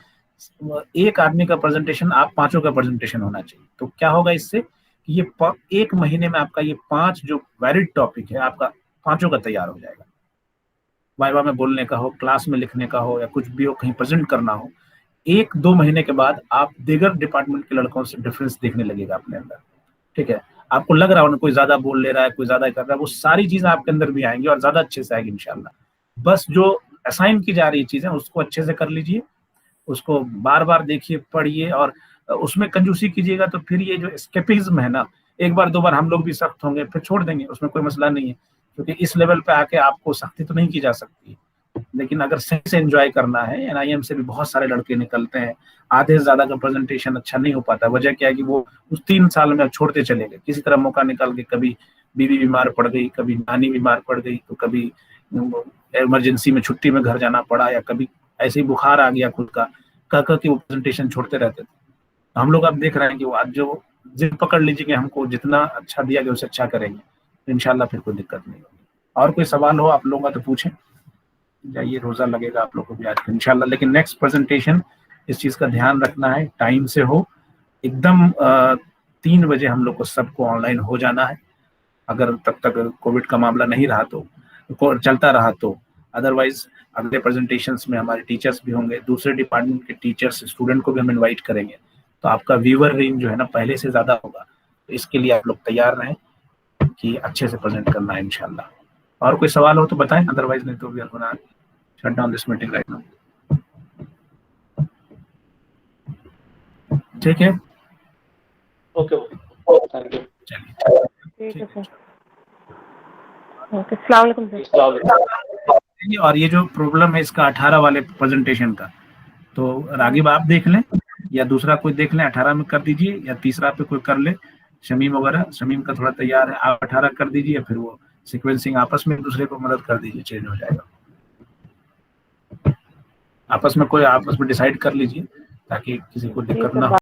एक आदमी का प्रेजेंटेशन, आप 5 का प्रेजेंटेशन होना चाहिए, तो क्या होगा इससे कि ये 1 महीने में आपका ये 5 जो वैलिड टॉपिक है, आपका 5 का तैयार हो जाएगा। वाइवा में बोलने का हो, क्लास में लिखने का हो, या कुछ भी हो, कहीं प्रेजेंट करना हो, 1-2 महीने के बाद आप दीगर डिपार्टमेंट के लड़कों से डिफरेंस देखने लगेगा अपने अंदर, ठीक है। आपको लग रहा हो कोई ज्यादा बोल ले रहा है, कोई ज्यादा कर रहा है, वो सारी चीजें आपके अंदर भी आएंगी और ज्यादा अच्छे से आएगी इंशाल्लाह। बस जो असाइन की जा रही चीजें उसको अच्छे से कर लीजिए, उसको बार बार देखिए, पढ़िए, और उसमें कंजूसी कीजिएगा, तो फिर ये जो एस्केपिज्म है ना, 1-2 बार हम लोग भी सख्त होंगे, फिर छोड़ देंगे, उसमें कोई मसला नहीं है, क्योंकि इस लेवल पे आके आपको सख्ती तो नहीं की जा सकती। लेकिन अगर सही से एंजॉय करना है, NIM से भी बहुत सारे लड़के निकलते हैं, आधे से ज्यादा का प्रेजेंटेशन अच्छा नहीं हो पाता। वजह क्या है कि वो उस 3 साल में छोड़ते चले गए, किसी तरह मौका निकाल के, कभी बीवी बीमार पड़ गई, कभी नानी बीमार पड़ गई, तो कभी इमरजेंसी में छुट्टी में घर जाना पड़ा, या कभी ऐसे ही बुखार आ गया खुद का, कह कि वो प्रेजेंटेशन छोड़ते रहते थे। तो हम लोग अब देख रहे हैं कि वो आज जो जिद पकड़ लीजिए, हमको जितना अच्छा दिया गया उससे अच्छा करेंगे, तो इंशाल्लाह फिर कोई दिक्कत नहीं होगी। और कोई सवाल हो आप लोगों का तो पूछें, जाइए, रोजा लगेगा आप लोगों को भी आज इंशाल्लाह। लेकिन नेक्स्ट प्रेजेंटेशन, इस चीज का ध्यान रखना है, टाइम से हो एकदम। 3 बजे हम लोग को सबको ऑनलाइन हो जाना है, अगर तब तक कोविड का मामला नहीं रहा तो, चलता रहा तो। अदरवाइज अगले प्रेजेंटेशंस में हमारे टीचर्स भी होंगे, दूसरे डिपार्टमेंट के टीचर्स, स्टूडेंट को भी हम इनवाइट करेंगे, तो आपका व्यूअर रेंज जो है ना पहले से ज्यादा होगा। तो इसके लिए आप लोग तैयार रहें कि अच्छे से प्रेजेंट करना है इंशाल्लाह। और कोई सवाल हो तो बताएं, अदरवाइज नहीं तो we are gonna shut down this meeting right now. ठीक है, ओके, थैंक यू। चलिए ठीक है सर। ओके, अस्सलाम वालेकुम सर। अस्सलाम वालेकुम। और ये जो प्रॉब्लम है इसका 18 वाले प्रेजेंटेशन का, तो रागिब आप देख लें या दूसरा कोई देख लें, 18 में कर दीजिए, या तीसरा पे कोई कर ले, शमीम वगैरह, शमीम का थोड़ा तैयार है, आप 18 कर दीजिए, फिर वो सीक्वेंसिंग आपस में दूसरे को मदद कर दीजिए, चेंज हो जाएगा। आपस में डिसाइड कर लीजिए ताकि किसी को दिक्कत ना हो।